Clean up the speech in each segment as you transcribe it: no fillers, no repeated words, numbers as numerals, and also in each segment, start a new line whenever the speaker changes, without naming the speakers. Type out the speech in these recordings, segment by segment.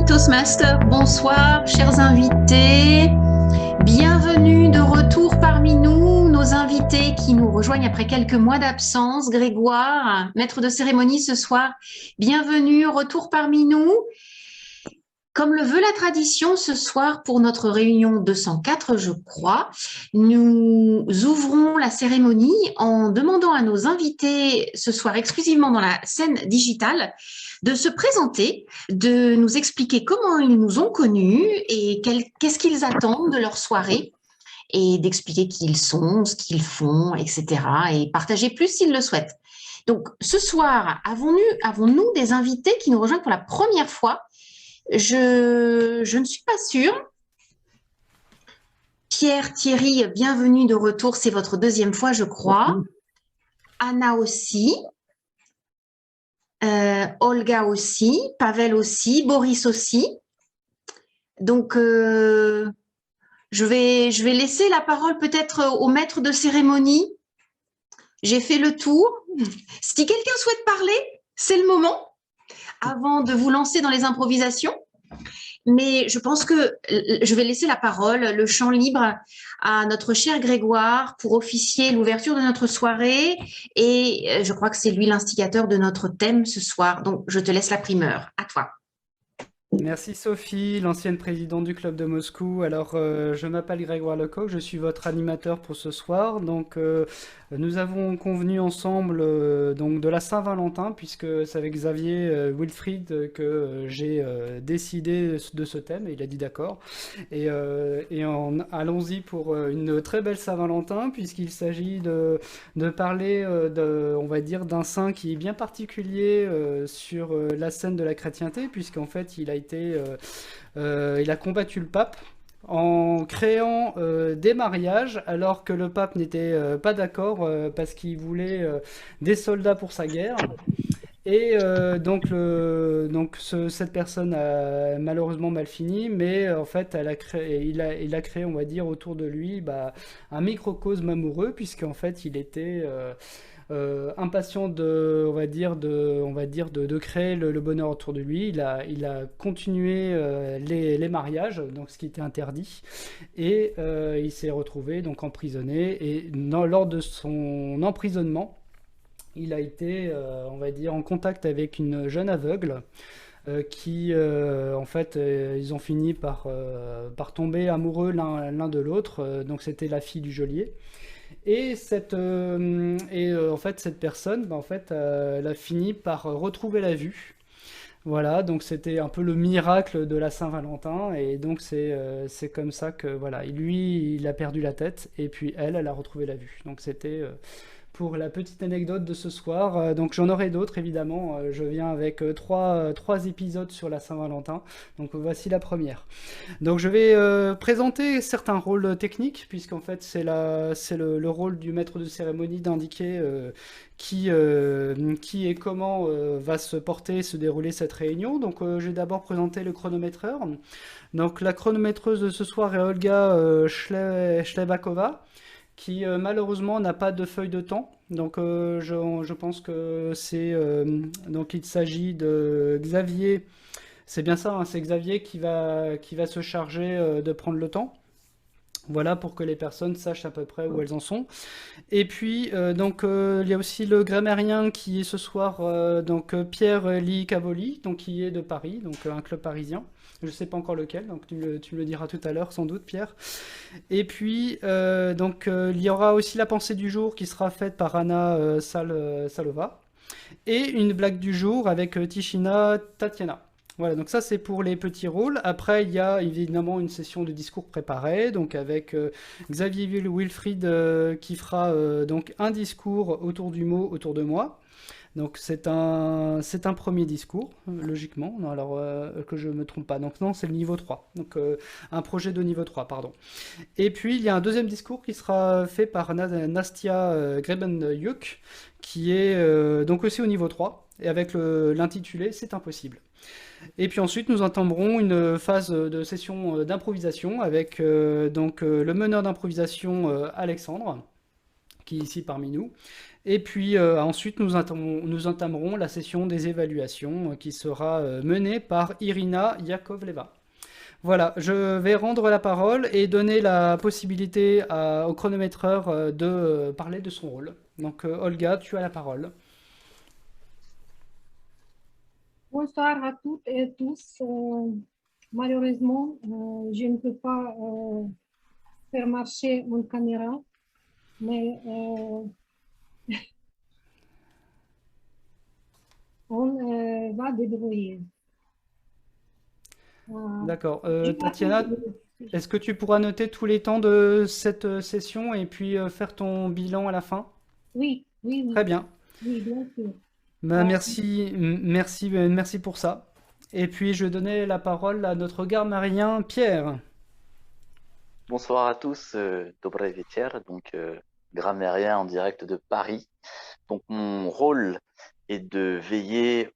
Toastmaster, bonsoir chers invités. Bienvenue de retour parmi nous, nos invités qui nous rejoignent après quelques mois d'absence. Grégoire, maître de cérémonie ce soir, bienvenue, retour parmi nous. Comme le veut la tradition, ce soir, pour notre réunion 204, je crois, nous ouvrons la cérémonie en demandant à nos invités, ce soir exclusivement dans la scène digitale, de se présenter, de nous expliquer comment ils nous ont connus et qu'est-ce qu'ils attendent de leur soirée et d'expliquer qui ils sont, ce qu'ils font, etc. et partager plus s'ils le souhaitent. Donc, ce soir, avons-nous des invités qui nous rejoignent pour la première fois? Je ne suis pas sûre. Pierre, Thierry, bienvenue de retour. C'est votre deuxième fois, je crois. Anna aussi. Olga aussi. Pavel aussi. Boris aussi. Donc, je vais laisser la parole peut-être au maître de cérémonie. J'ai fait le tour. Si quelqu'un souhaite parler, c'est le moment, avant de vous lancer dans les improvisations. Mais je pense que je vais laisser la parole, le champ libre à notre cher Grégoire pour officier l'ouverture de notre soirée. Et je crois que c'est lui l'instigateur de notre thème ce soir. Donc, je te laisse la primeur. À toi.
Merci Sophie, l'ancienne présidente du club de Moscou. Alors, je m'appelle Grégoire Lecoq, je suis votre animateur pour ce soir. Donc, nous avons convenu ensemble donc de la Saint-Valentin, puisque c'est avec Xavier Wilfried que j'ai décidé de ce thème, et il a dit d'accord. Allons-y pour une très belle Saint-Valentin, puisqu'il s'agit de parler on va dire, d'un saint qui est bien particulier sur la scène de la chrétienté, puisqu'en fait, il a combattu le pape en créant des mariages alors que le pape n'était pas d'accord parce qu'il voulait des soldats pour sa guerre. Et cette personne a malheureusement mal fini, mais en fait, il a créé, on va dire, autour de lui un microcosme amoureux, puisqu'en fait, il était impatient de créer le bonheur autour de lui. Il a continué les mariages, donc ce qui était interdit, et il s'est retrouvé donc emprisonné. Et lors de son emprisonnement, il a été, on va dire, en contact avec une jeune aveugle en fait, ils ont fini par tomber amoureux l'un de l'autre. Donc c'était la fille du geôlier. En fait, cette personne, en fait, elle a fini par retrouver la vue. Voilà, donc c'était un peu le miracle de la Saint-Valentin, et donc c'est comme ça que voilà, lui, il a perdu la tête, et puis elle a retrouvé la vue. Donc c'était pour la petite anecdote de ce soir. Donc j'en aurai d'autres évidemment. Je viens avec trois épisodes sur la Saint-Valentin. Donc voici la première. Donc je vais présenter certains rôles techniques, puisqu'en fait c'est le rôle du maître de cérémonie d'indiquer qui et comment va se porter, se dérouler cette réunion. Donc je vais d'abord présenter le chronométreur. Donc la chronométreuse de ce soir est Olga Schlebakova, qui malheureusement n'a pas de feuille de temps. Donc je pense que donc il s'agit de Xavier. C'est bien ça, hein, c'est Xavier qui va se charger de prendre le temps. Voilà, pour que les personnes sachent à peu près où elles en sont. Et puis, il y a aussi le grammairien qui est ce soir, Pierre Lee Cavoli, donc qui est de Paris, donc un club parisien. Je ne sais pas encore lequel, donc tu me le diras tout à l'heure, sans doute, Pierre. Et puis, il y aura aussi la pensée du jour qui sera faite par Anna Salova. Et une blague du jour avec Tishina Tatiana. Voilà, donc ça c'est pour les petits rôles. Après, il y a évidemment une session de discours préparé, donc avec Xavier Wilfried qui fera donc un discours autour du mot autour de moi. Donc c'est un premier discours, logiquement, non, alors que je ne me trompe pas. Donc non, c'est le niveau 3. Donc un projet de niveau 3, pardon. Et puis il y a un deuxième discours qui sera fait par Nastia Grebenjuk, qui est donc aussi au niveau 3, et avec l'intitulé C'est impossible. Et puis ensuite, nous entamerons une phase de session d'improvisation avec le meneur d'improvisation Alexandre, qui est ici parmi nous. Et puis ensuite, nous entamerons la session des évaluations qui sera menée par Irina Yakovleva. Voilà, je vais rendre la parole et donner la possibilité au chronométreur de parler de son rôle. Donc Olga, tu as la parole.
Bonsoir à toutes et à tous. Malheureusement, je ne peux pas faire marcher mon caméra, mais on va débrouiller.
D'accord.
Je
Tatiana,
m'appelle-
est-ce que tu pourras noter tous les temps de cette session et puis faire ton bilan à la fin?
Oui, oui,
Très
oui,
bien.
oui, bien sûr.
Bah,
Euh,
merci pour ça. Et puis je donnais la parole à notre grammairien Pierre.
Bonsoir à tous, Dobroy Večer, donc grammairien en direct de Paris. Donc mon rôle est de veiller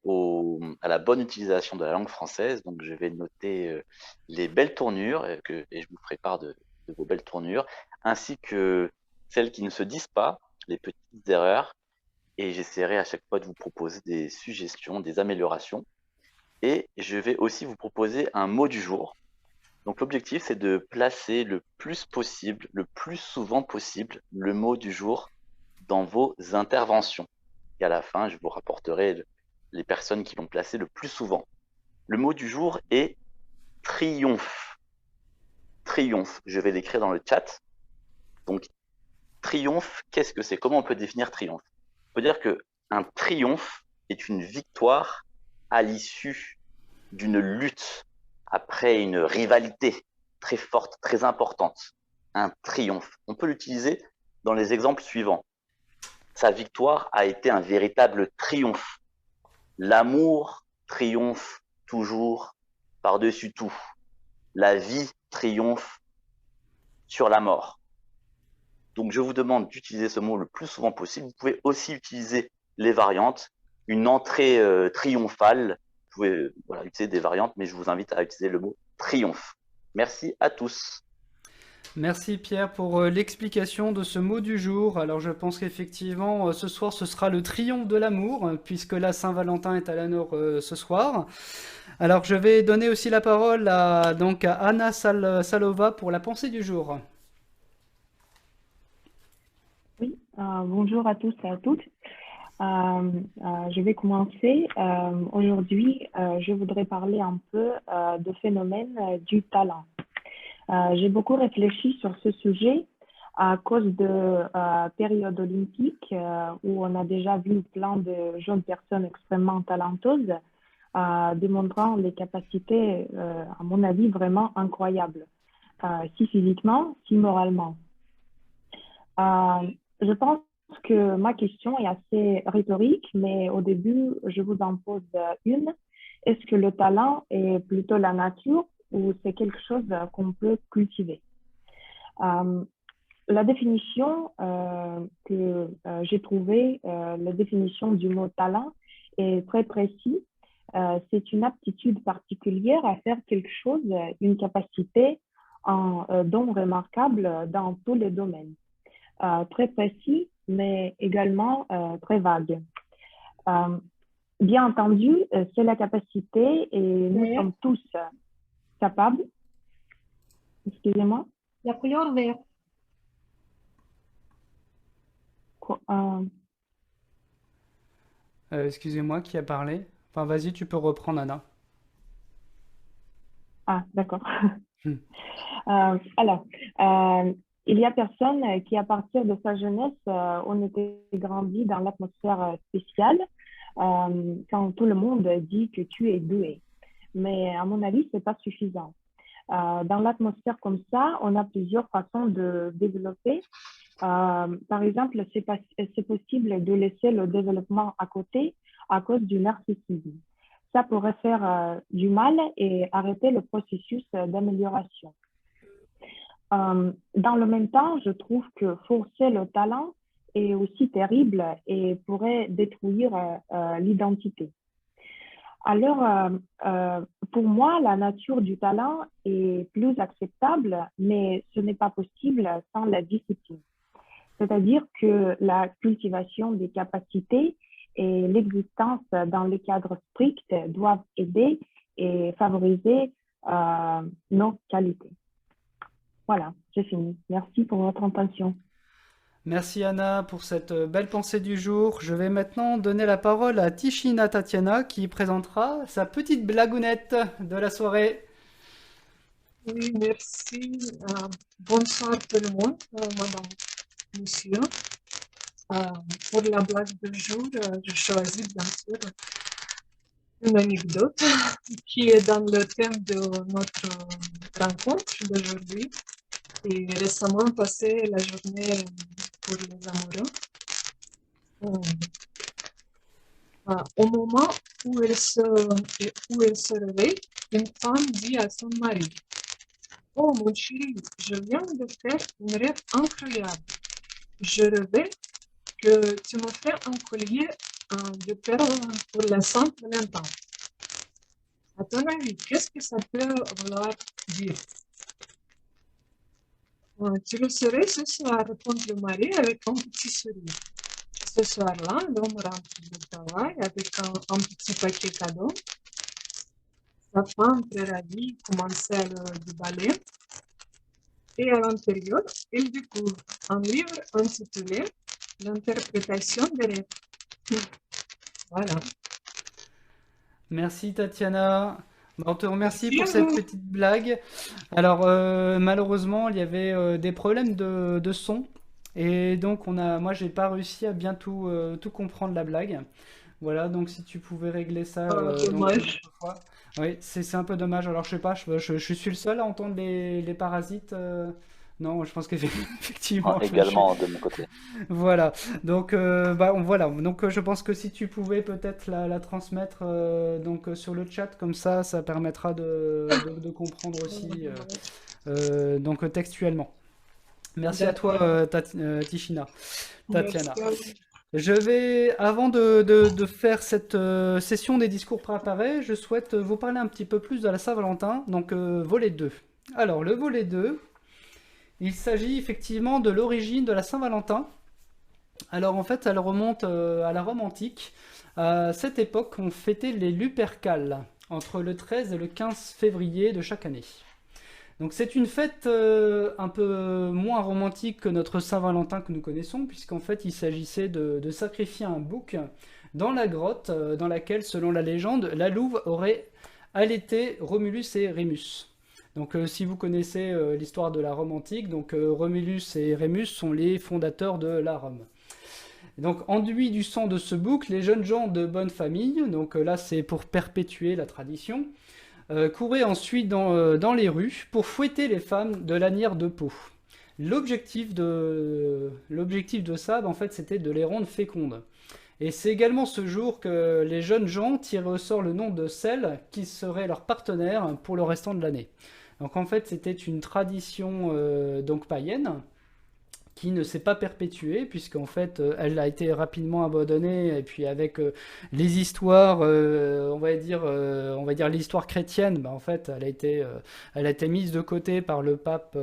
à la bonne utilisation de la langue française. Donc je vais noter les belles tournures et je vous ferai part de vos belles tournures, ainsi que celles qui ne se disent pas, les petites erreurs. Et j'essaierai à chaque fois de vous proposer des suggestions, des améliorations. Et je vais aussi vous proposer un mot du jour. Donc l'objectif, c'est de placer le plus possible, le plus souvent possible, le mot du jour dans vos interventions. Et à la fin, je vous rapporterai les personnes qui l'ont placé le plus souvent. Le mot du jour est triomphe. Triomphe, je vais l'écrire dans le chat. Donc triomphe, qu'est-ce que c'est? Comment on peut définir triomphe? On peut dire que un triomphe est une victoire à l'issue d'une lutte, après une rivalité très forte, très importante, un triomphe. On peut l'utiliser dans les exemples suivants. Sa victoire a été un véritable triomphe. L'amour triomphe toujours par-dessus tout. La vie triomphe sur la mort. Donc je vous demande d'utiliser ce mot le plus souvent possible. Vous pouvez aussi utiliser les variantes, une entrée triomphale. Vous pouvez utiliser des variantes, mais je vous invite à utiliser le mot triomphe. Merci à tous.
Merci Pierre pour l'explication de ce mot du jour. Alors je pense qu'effectivement ce soir ce sera le triomphe de l'amour puisque la Saint-Valentin est à l'honneur ce soir. Alors je vais donner aussi la parole à Anna Salova pour la pensée du jour.
Oui, bonjour à tous et à toutes. Je vais commencer. Aujourd'hui, je voudrais parler un peu du phénomène du talent. J'ai beaucoup réfléchi sur ce sujet à cause de période olympique où on a déjà vu plein de jeunes personnes extrêmement talentueuses démontrant les capacités, à mon avis, vraiment incroyables, si physiquement, si moralement. Je pense que ma question est assez rhétorique, mais au début, je vous en pose une. Est-ce que le talent est plutôt la nature ou c'est quelque chose qu'on peut cultiver? La définition que j'ai trouvée, la définition du mot talent est très précise. C'est une aptitude particulière à faire quelque chose, une capacité, un don remarquable dans tous les domaines. Très précis, mais également très vague. Bien entendu, c'est la capacité et nous sommes tous capables. Excusez-moi.
La couleur verte.
Excusez-moi, qui a parlé? Enfin, vas-y, tu peux reprendre, Anna.
Ah, d'accord. Alors, il y a personne qui, à partir de sa jeunesse, ont été grandis dans l'atmosphère spéciale, quand tout le monde dit que tu es doué. Mais à mon avis, ce n'est pas suffisant. Dans l'atmosphère comme ça, on a plusieurs façons de développer. Par exemple, c'est possible de laisser le développement à côté à cause du narcissisme. Ça pourrait faire du mal et arrêter le processus d'amélioration. Dans le même temps, je trouve que forcer le talent est aussi terrible et pourrait détruire l'identité. Alors, pour moi, la nature du talent est plus acceptable, mais ce n'est pas possible sans la discipline. c'est-à-dire que la cultivation des capacités et l'existence dans le cadre strict doivent aider et favoriser nos qualités. Voilà, j'ai fini. Merci pour votre attention.
Merci Anna pour cette belle pensée du jour. Je vais maintenant donner la parole à Tishina Tatiana qui présentera sa petite blagounette de la soirée.
Oui, merci. Bonsoir tout le monde, madame, monsieur. Pour la blague du jour, je choisis bien sûr une anecdote qui est dans le thème de notre rencontre d'aujourd'hui. Et récemment passé la journée pour les amoureux. Au moment où elle se réveille, une femme dit à son mari: Oh mon chéri, je viens de faire un rêve incroyable. Je rêvais que tu m'offrais un collier de perles pour la Saint-Valentin. À ton avis, qu'est-ce que ça peut vouloir dire? Tu le saurais ce soir, répond le mari avec un petit sourire. Ce soir-là, l'homme rentre du travail avec un petit paquet cadeau. Sa femme, très ravie, commençait à le déballer. Et à l'intérieur, il découvre un livre intitulé L'interprétation des rêves. Voilà.
Merci Tatiana. On te remercie
Merci
pour
à
cette
vous.
petite blague. Alors malheureusement il y avait des problèmes de son et donc moi j'ai pas réussi à bien tout comprendre la blague. Voilà donc si tu pouvais régler ça donc une
Dommage.
autre fois. Oui c'est un peu dommage. Alors je sais pas je suis le seul à entendre les parasites. Non je pense qu'effectivement
Également de mon côté.
voilà, donc voilà, donc je pense que si tu pouvais peut-être la transmettre donc sur le chat, comme ça permettra de comprendre aussi donc textuellement. Merci à toi
D'accord.
Tishina, Tatiana.
Merci à vous.
Je vais, avant de faire cette session des discours préparés, je souhaite vous parler un petit peu plus de la Saint-Valentin, donc volet 2. Alors le volet 2, il s'agit effectivement de l'origine de la Saint-Valentin. Alors en fait, elle remonte à la Rome antique. À cette époque, on fêtait les Lupercales, entre le 13 et le 15 février de chaque année. Donc c'est une fête un peu moins romantique que notre Saint-Valentin que nous connaissons, puisqu'en fait il s'agissait de sacrifier un bouc dans la grotte dans laquelle, selon la légende, la louve aurait allaité Romulus et Rémus. Donc si vous connaissez l'histoire de la Rome antique, donc Romulus et Rémus sont les fondateurs de la Rome. Donc, enduit du sang de ce bouc, les jeunes gens de bonne famille, donc là c'est pour perpétuer la tradition, couraient ensuite dans les rues pour fouetter les femmes de lanières de peau. L'objectif de ça, en fait, c'était de les rendre fécondes. Et c'est également ce jour que les jeunes gens tiraient au sort le nom de celle qui serait leur partenaire pour le restant de l'année. Donc en fait, c'était une tradition donc païenne qui ne s'est pas perpétuée, puisqu'en fait, elle a été rapidement abandonnée, et puis avec les histoires, on va dire l'histoire chrétienne, bah, en fait, elle a été mise de côté par le pape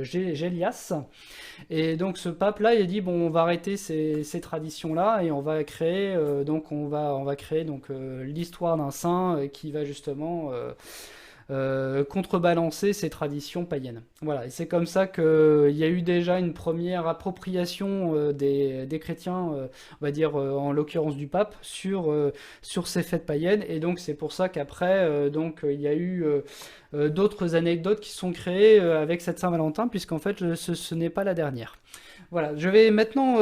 Gélias, et donc ce pape-là, il a dit, bon, on va arrêter ces traditions-là, et on va créer, on va créer donc l'histoire d'un saint qui va justement contrebalancer ces traditions païennes. Voilà, et c'est comme ça qu'il y a eu déjà une première appropriation des chrétiens, on va dire en l'occurrence du pape, sur ces fêtes païennes, et donc c'est pour ça qu'après, il y a eu d'autres anecdotes qui sont créées avec cette Saint-Valentin, puisqu'en fait ce n'est pas la dernière. Voilà, je vais maintenant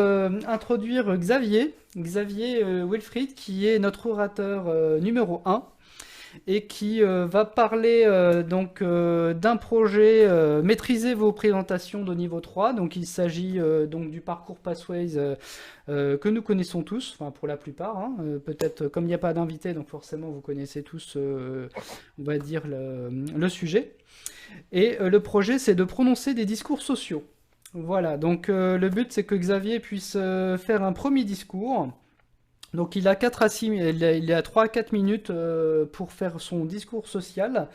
introduire Xavier Wilfried, qui est notre orateur numéro 1 et qui va parler d'un projet maîtriser vos présentations de niveau 3. Donc il s'agit donc du parcours Pathways que nous connaissons tous, enfin pour la plupart, hein. Peut-être comme il n'y a pas d'invité, donc forcément vous connaissez tous, on va dire, le sujet. Et le projet, c'est de prononcer des discours sociaux. Voilà, donc le but, c'est que Xavier puisse faire un premier discours. Donc il a 3 à 4 minutes pour faire son discours social.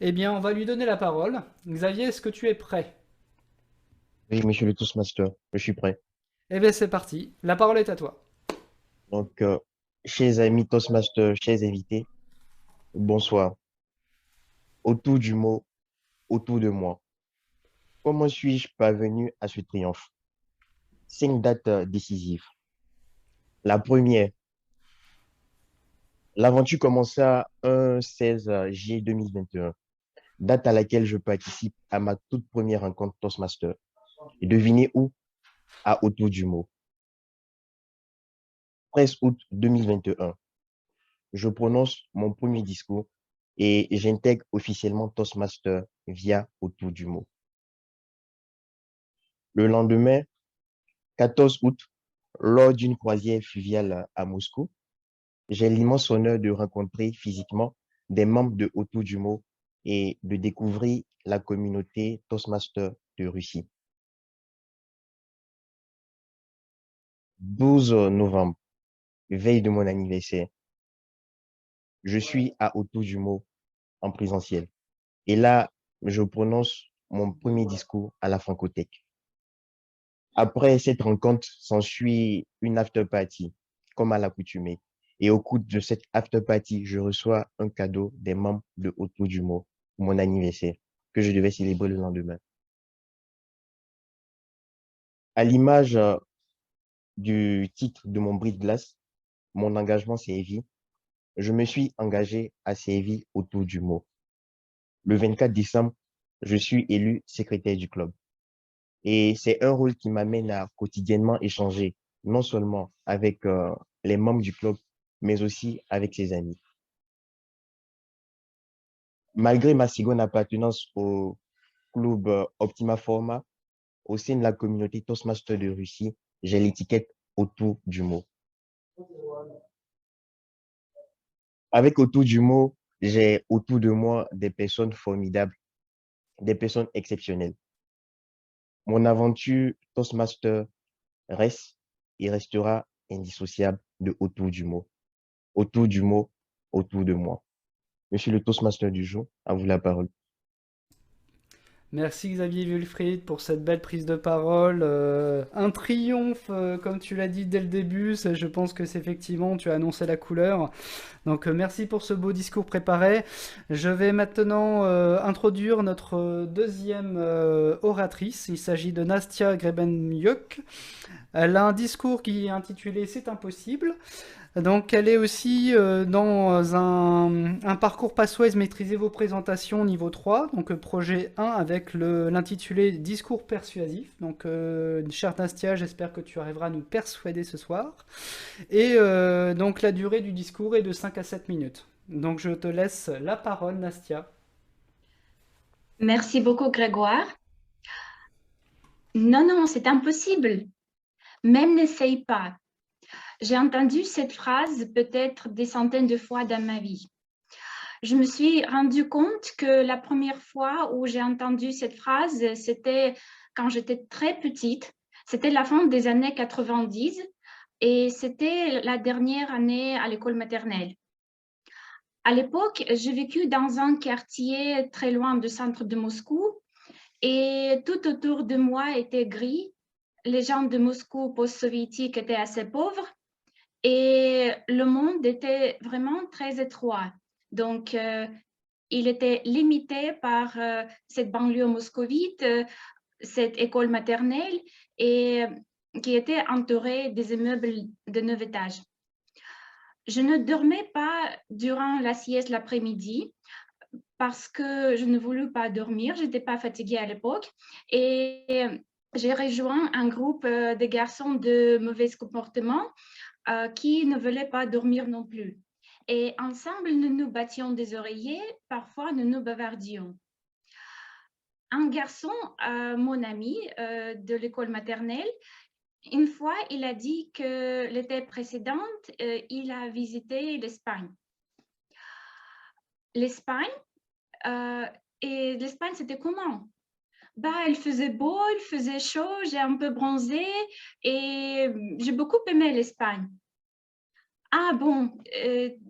Eh bien, on va lui donner la parole. Xavier, est-ce que tu es prêt?
Oui, monsieur le Toastmaster, je suis prêt.
Eh bien, c'est parti. La parole est à toi.
Donc, chers amis Toastmaster, chers invités, bonsoir. Autour du mot, autour de moi. Comment suis-je parvenu à ce triomphe? 5 dates décisives. La première, l'aventure commença un 16 juillet 2021, date à laquelle je participe à ma toute première rencontre Toastmaster. Et devinez où? À Autour du mot. 13 août 2021, je prononce mon premier discours et j'intègre officiellement Toastmaster via Autour du mot. Le lendemain, 14 août, lors d'une croisière fluviale à Moscou, j'ai l'immense honneur de rencontrer physiquement des membres de Autour du mot et de découvrir la communauté Toastmaster de Russie. 12 novembre, veille de mon anniversaire, je suis à Autour du mot en présentiel. Et là, je prononce mon premier discours à la Francothèque. Après cette rencontre, s'ensuit une after party, comme à l'accoutumée. Et au cours de cette after party, je reçois un cadeau des membres de Autour du mot pour mon anniversaire, que je devais célébrer le lendemain. À l'image du titre de mon bris de glace, mon engagement sévi, je me suis engagé à servir Autour du mot. Le 24 décembre, je suis élu secrétaire du club. Et c'est un rôle qui m'amène à quotidiennement échanger, non seulement avec les membres du club, mais aussi avec ses amis. Malgré ma seconde appartenance au club Optima Forma, au sein de la communauté Toastmaster de Russie, j'ai l'étiquette Autour du mot. Avec Autour du mot, j'ai autour de moi des personnes formidables, des personnes exceptionnelles. Mon aventure Toastmaster reste et restera indissociable de Autour du mot. Autour du mot, autour de moi. Monsieur le Toastmaster du jour, à vous la parole.
Merci Xavier Wilfried pour cette belle prise de parole. Un triomphe, comme tu l'as dit dès le début, je pense que c'est effectivement, tu as annoncé la couleur. Donc merci pour ce beau discours préparé. Je vais maintenant introduire notre deuxième oratrice. Il s'agit de Nastia Grebenyuk. Elle a un discours qui est intitulé C'est impossible. Donc elle est aussi dans un parcours Passways Maîtrisez vos présentations niveau 3, donc projet 1 avec l'intitulé Discours persuasif. Donc cher Nastia, j'espère que tu arriveras à nous persuader ce soir. Et donc la durée du discours est de 5 à 7 minutes. Donc je te laisse la parole Nastia.
Merci beaucoup, Grégoire. Non, non, c'est impossible. Même n'essaye pas. J'ai entendu cette phrase peut-être des centaines de fois dans ma vie. Je me suis rendu compte que la première fois où j'ai entendu cette phrase, c'était quand j'étais très petite. C'était la fin des années 90 et c'était la dernière année à l'école maternelle. À l'époque, j'ai vécu dans un quartier très loin du centre de Moscou et tout autour de moi était gris. Les gens de Moscou post-soviétique étaient assez pauvres et le monde était vraiment très étroit. Donc, il était limité par cette banlieue moscovite, cette école maternelle et qui était entourée des immeubles de 9 étages. Je ne dormais pas durant la sieste l'après-midi parce que je ne voulais pas dormir, je n'étais pas fatiguée à l'époque et j'ai rejoint un groupe de garçons de mauvais comportement qui ne voulaient pas dormir non plus. Et ensemble, nous nous battions des oreillers, parfois nous nous bavardions. Un garçon, mon ami de l'école maternelle, une fois, il a dit que l'été précédent, il a visité l'Espagne. L'Espagne, et l'Espagne, c'était comment? Bah, il faisait beau, il faisait chaud, j'ai un peu bronzé et j'ai beaucoup aimé l'Espagne. Ah bon,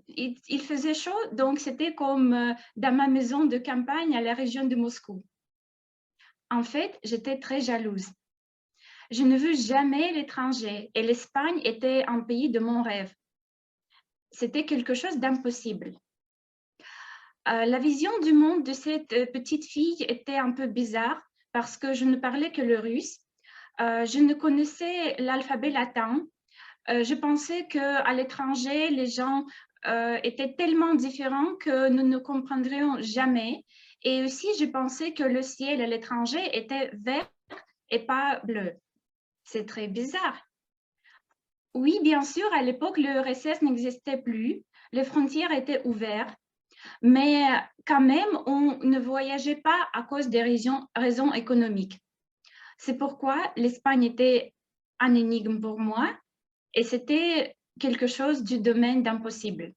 il faisait chaud, donc c'était comme dans ma maison de campagne à la région de Moscou. En fait, j'étais très jalouse
Je ne veux jamais l'étranger et l'Espagne était un pays de mon rêve. C'était quelque chose d'impossible. La vision du monde de cette petite fille était un peu bizarre parce que je ne parlais que le russe. Je ne connaissais l'alphabet latin. Je pensais qu'à l'étranger, les gens étaient tellement différents que nous ne comprendrions jamais. Et aussi, je pensais que le ciel à l'étranger était vert et pas bleu. C'est très bizarre. Oui, bien sûr, à l'époque, le RSS n'existait plus. Les frontières étaient ouvertes. Mais quand même, on ne voyageait pas à cause des raisons économiques. C'est pourquoi l'Espagne était un énigme pour moi et c'était quelque chose du domaine d'impossible.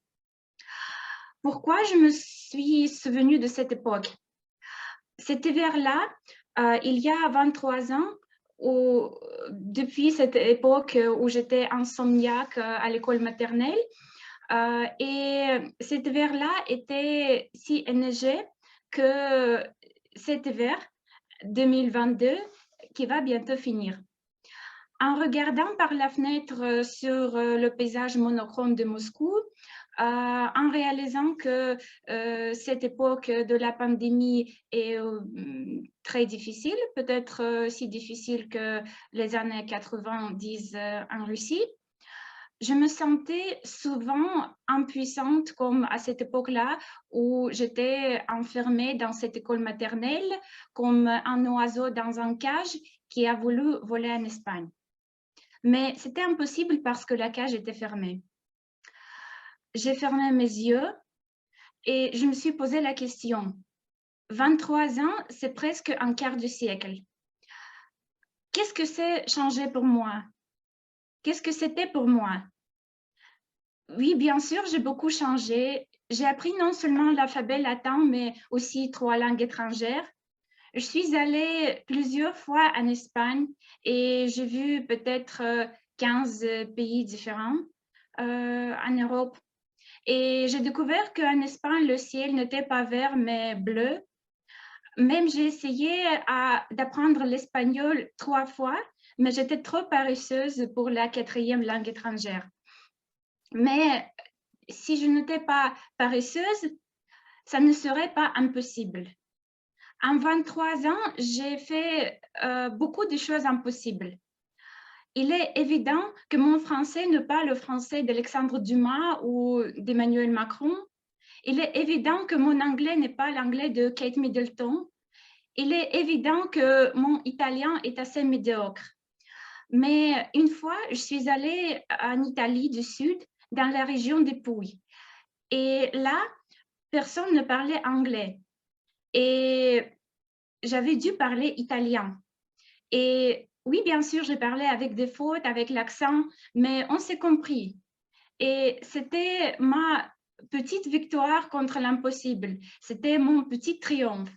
Pourquoi je me suis souvenue de cette époque? Cet hiver-là, il y a 23 ans, depuis cette époque où j'étais insomniaque à l'école maternelle, et cet hiver-là était si enneigé que cet hiver 2022 qui va bientôt finir. En regardant par la fenêtre sur le paysage monochrome de Moscou, en réalisant que cette époque de la pandémie est très difficile, peut-être si difficile que les années 90 en Russie, je me sentais souvent impuissante comme à cette époque-là où j'étais enfermée dans cette école maternelle comme un oiseau dans un cage qui a voulu voler en Espagne. Mais c'était impossible parce que la cage était fermée. J'ai fermé mes yeux et je me suis posé la question. 23 ans, c'est presque un quart de siècle. Qu'est-ce que c'est changé pour moi? Qu'est-ce que c'était pour moi? Oui, bien sûr, j'ai beaucoup changé. J'ai appris non seulement l'alphabet latin, mais aussi 3 langues étrangères. Je suis allée plusieurs fois en Espagne et j'ai vu peut-être 15 pays différents en Europe. Et j'ai découvert qu'en Espagne, le ciel n'était pas vert, mais bleu. Même j'ai essayé d'apprendre l'espagnol 3 fois, mais j'étais trop paresseuse pour la 4e langue étrangère. Mais si je n'étais pas paresseuse, ça ne serait pas impossible. En 23 ans, j'ai fait beaucoup de choses impossibles. Il est évident que mon français n'est pas le français d'Alexandre Dumas ou d'Emmanuel Macron. Il est évident que mon anglais n'est pas l'anglais de Kate Middleton. Il est évident que mon italien est assez médiocre. Mais une fois, je suis allée en Italie du Sud, dans la région des Pouilles. Et là, personne ne parlait anglais. Et j'avais dû parler italien. Et oui, bien sûr, j'ai parlé avec des fautes, avec l'accent, mais on s'est compris. Et c'était ma petite victoire contre l'impossible. C'était mon petit triomphe.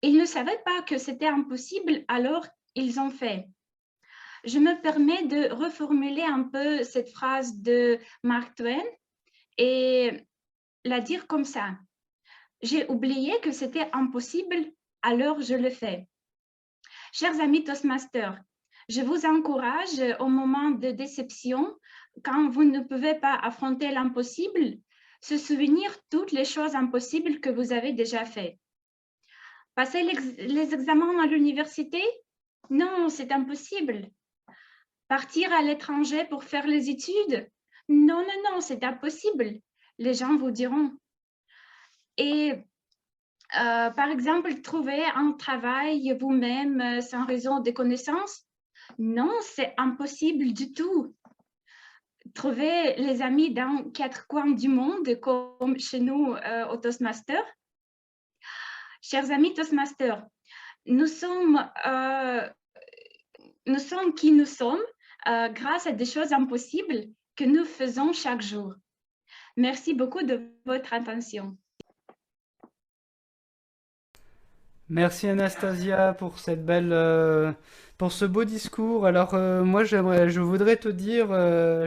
Ils ne savaient pas que c'était impossible, alors ils ont fait. Je me permets de reformuler un peu cette phrase de Mark Twain et la dire comme ça. J'ai oublié que c'était impossible, alors je le fais. Chers amis Toastmasters, je vous encourage au moment de déception, quand vous ne pouvez pas affronter l'impossible, se souvenir toutes les choses impossibles que vous avez déjà faites. Passer les examens à l'université? Non, c'est impossible. Partir à l'étranger pour faire les études? Non, non, non, c'est impossible. Les gens vous diront. Et par exemple, trouver un travail vous-même sans raison de connaissances? Non, c'est impossible du tout. Trouver les amis dans 4 coins du monde, comme chez nous au Toastmaster? Chers amis Toastmasters, nous sommes qui nous sommes grâce à des choses impossibles que nous faisons chaque jour. Merci beaucoup de votre attention.
Merci Anastasia pour cette belle pour ce beau discours. Alors, moi, je voudrais te dire,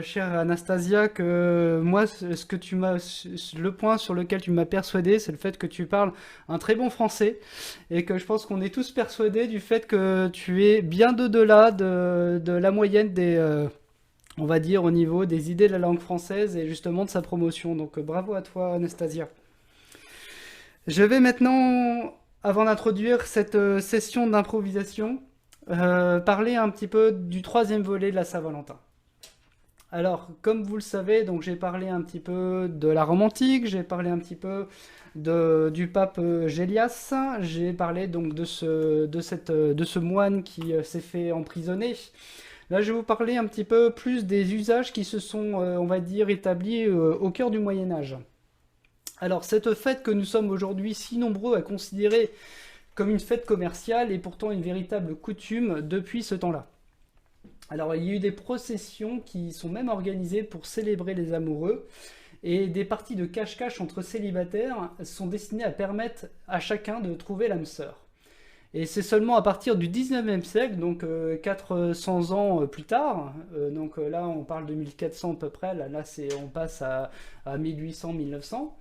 chère Anastasia, que moi, ce que tu m'as, le point sur lequel tu m'as persuadé, c'est le fait que tu parles un très bon français et que je pense qu'on est tous persuadés du fait que tu es bien de-delà de la moyenne des, on va dire, au niveau des idées de la langue française et justement de sa promotion. Donc, bravo à toi, Anastasia. Je vais maintenant, avant d'introduire cette session d'improvisation, parler un petit peu du troisième volet de la Saint-Valentin. Alors, comme vous le savez, donc j'ai parlé un petit peu de la Rome antique, j'ai parlé un petit peu du pape Gélias, j'ai parlé donc de ce moine qui s'est fait emprisonner. Là, je vais vous parler un petit peu plus des usages qui se sont, on va dire, établis au cœur du Moyen Âge. Alors, cette fête que nous sommes aujourd'hui si nombreux à considérer comme une fête commerciale est pourtant une véritable coutume depuis ce temps-là. Alors, il y a eu des processions qui sont même organisées pour célébrer les amoureux, et des parties de cache-cache entre célibataires sont destinées à permettre à chacun de trouver l'âme sœur. Et c'est seulement à partir du 19e siècle, donc 400 ans plus tard, donc là on parle de 1400 à peu près, là on passe à 1800-1900,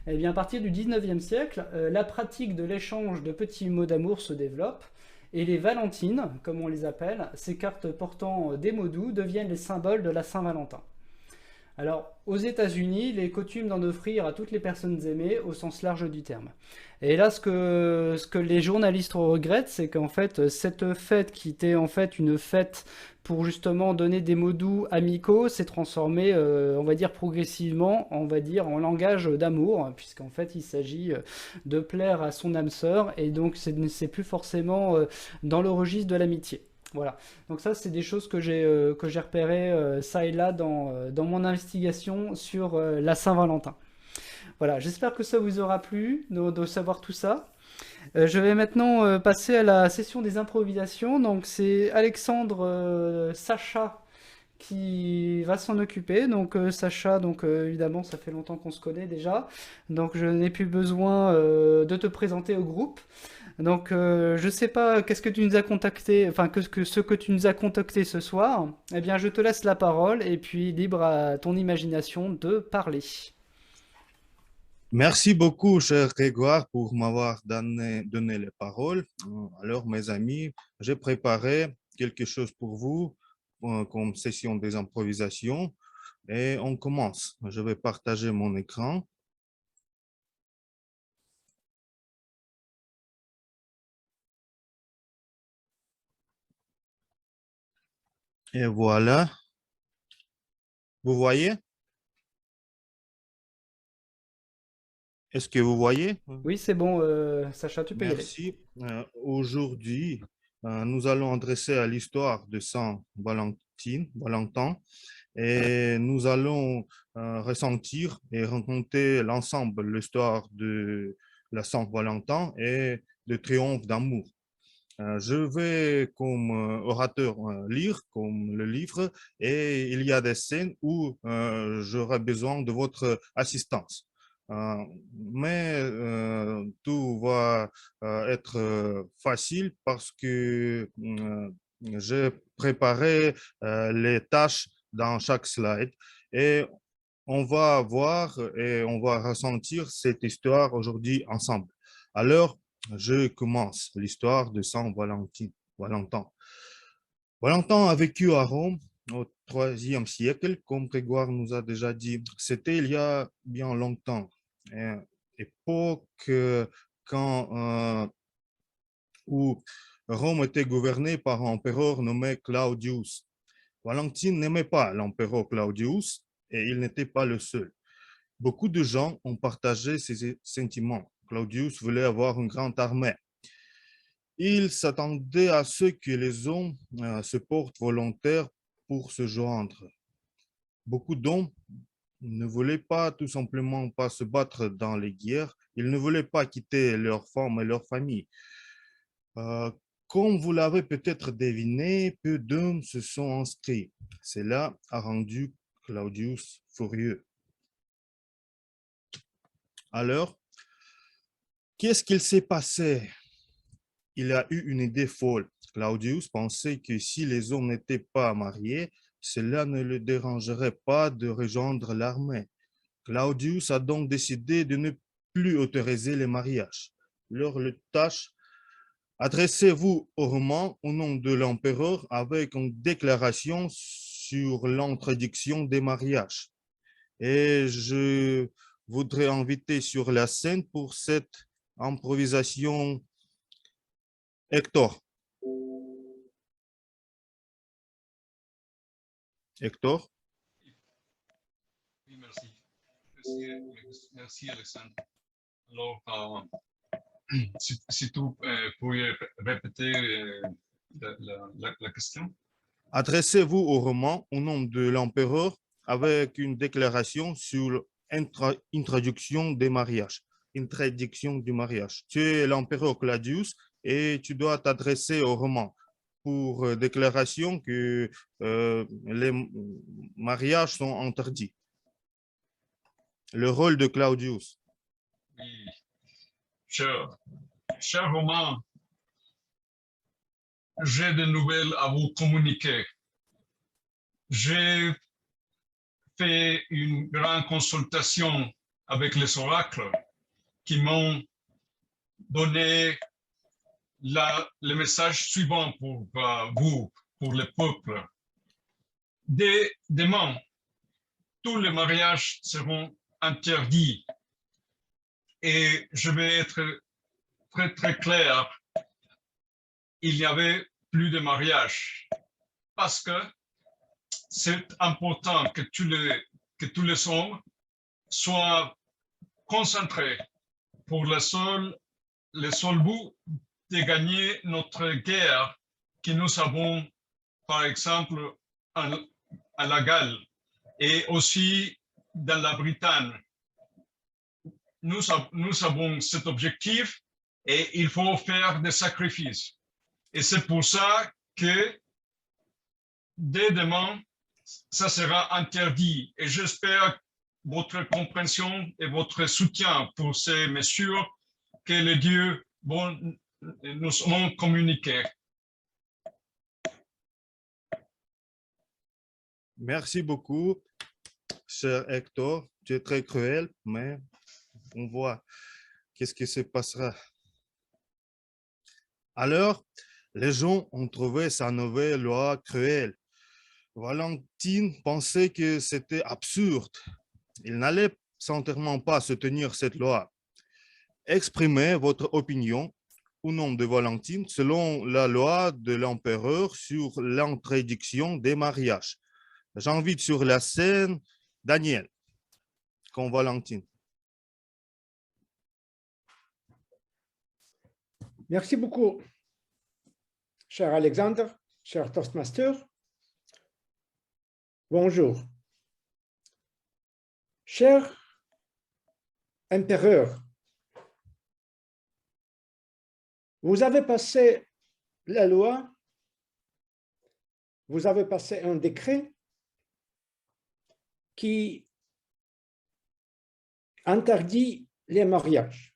et bien à partir du 19e siècle, la pratique de l'échange de petits mots d'amour se développe, et les valentines, comme on les appelle, ces cartes portant des mots doux, deviennent les symboles de la Saint-Valentin. Alors, aux États-Unis, il est coutume d'en offrir à toutes les personnes aimées au sens large du terme. Et là, ce que les journalistes regrettent, c'est qu'en fait, cette fête qui était en fait une fête pour justement donner des mots doux amicaux s'est transformée, on va dire progressivement, on va dire en langage d'amour, puisqu'en fait, il s'agit de plaire à son âme sœur, et donc c'est plus forcément dans le registre de l'amitié. Voilà. Donc ça, c'est des choses que j'ai repérées ça et là dans mon investigation sur la Saint-Valentin. Voilà, j'espère que ça vous aura plu de savoir tout ça. Je vais maintenant passer à la session des improvisations. Donc c'est Alexandre Sacha qui va s'en occuper. Donc Sacha, donc évidemment, ça fait longtemps qu'on se connaît déjà. Donc je n'ai plus besoin de te présenter au groupe. Donc, je sais pas, qu'est-ce que tu nous as contacté, enfin, ce que tu nous as contacté ce soir. Eh bien, je te laisse la parole et puis libre à ton imagination de parler.
Merci beaucoup, cher Grégoire, pour m'avoir donné les paroles. Alors, mes amis, j'ai préparé quelque chose pour vous comme session des improvisations et on commence. Je vais partager mon écran. Et voilà. Vous voyez? Est-ce que vous voyez?
Oui, c'est bon, Sacha, tu peux y aller.
Merci. Aujourd'hui, nous allons adresser à l'histoire de Valentin, et nous allons ressentir et raconter l'ensemble l'histoire de la Saint-Valentin et de triomphe d'amour. Je vais comme orateur lire comme le livre et il y a des scènes où j'aurai besoin de votre assistance. Euh, mais tout va être facile parce que j'ai préparé les tâches dans chaque slide et on va voir et on va ressentir cette histoire aujourd'hui ensemble. Alors, je commence l'histoire de Saint Valentin. Valentin a vécu à Rome au IIIe siècle, comme Grégoire nous a déjà dit. C'était il y a bien longtemps, époque où Rome était gouvernée par un empereur nommé Claudius. Valentin n'aimait pas l'empereur Claudius et il n'était pas le seul. Beaucoup de gens ont partagé ces sentiments. Claudius voulait avoir une grande armée. Il s'attendait à ce que les hommes se portent volontaires pour se joindre. Beaucoup d'hommes ne voulaient pas tout simplement pas se battre dans les guerres. Ils ne voulaient pas quitter leurs femmes et leurs familles. Comme vous l'avez peut-être deviné, peu d'hommes se sont inscrits. Cela a rendu Claudius furieux. Alors, qu'est-ce qu'il s'est passé? Il a eu une idée folle. Claudius pensait que si les hommes n'étaient pas mariés, cela ne le dérangerait pas de rejoindre l'armée. Claudius a donc décidé de ne plus autoriser les mariages. Leur tâche, adressez-vous au Romain au nom de l'empereur avec une déclaration sur l'introduction des mariages. Et je voudrais inviter sur la scène pour cette improvisation Hector. Hector?
Oui, merci. Merci, Alexandre. Alors, si tu pourrais répéter la question.
Adressez-vous au Romain au nom de l'empereur avec une déclaration sur l'introduction des mariages. Introduction du mariage. Tu es l'empereur Claudius et tu dois t'adresser au Romain pour déclaration que les mariages sont interdits. Le rôle de Claudius.
Oui, cher Romain, j'ai des nouvelles à vous communiquer. J'ai fait une grande consultation avec les oracles qui m'ont donné le message suivant pour vous, pour le peuple. Dès demain, tous les mariages seront interdits. Et je vais être très, très clair. Il n'y avait plus de mariage parce que c'est important que tous les hommes soient concentrés pour le seul but de gagner notre guerre que nous avons, par exemple, à la Galle et aussi dans la Bretagne. Nous avons cet objectif et il faut faire des sacrifices. Et c'est pour ça que dès demain, ça sera interdit. Et j'espère votre compréhension et votre soutien pour ces mesures que les dieux nous ont communiquées.
Merci beaucoup, cher Hector. Tu es très cruel, mais on voit qu'est-ce qui se passera. Alors, les gens ont trouvé sa nouvelle loi cruelle. Valentine pensait que c'était absurde. Il n'allait certainement pas soutenir cette loi. Exprimez votre opinion au nom de Valentine selon la loi de l'empereur sur l'introduction des mariages. J'invite sur la scène Daniel, comme Valentine.
Merci beaucoup, cher Alexandre, cher Toastmaster. Bonjour. Cher empereur, vous avez passé la loi, vous avez passé un décret qui interdit les mariages.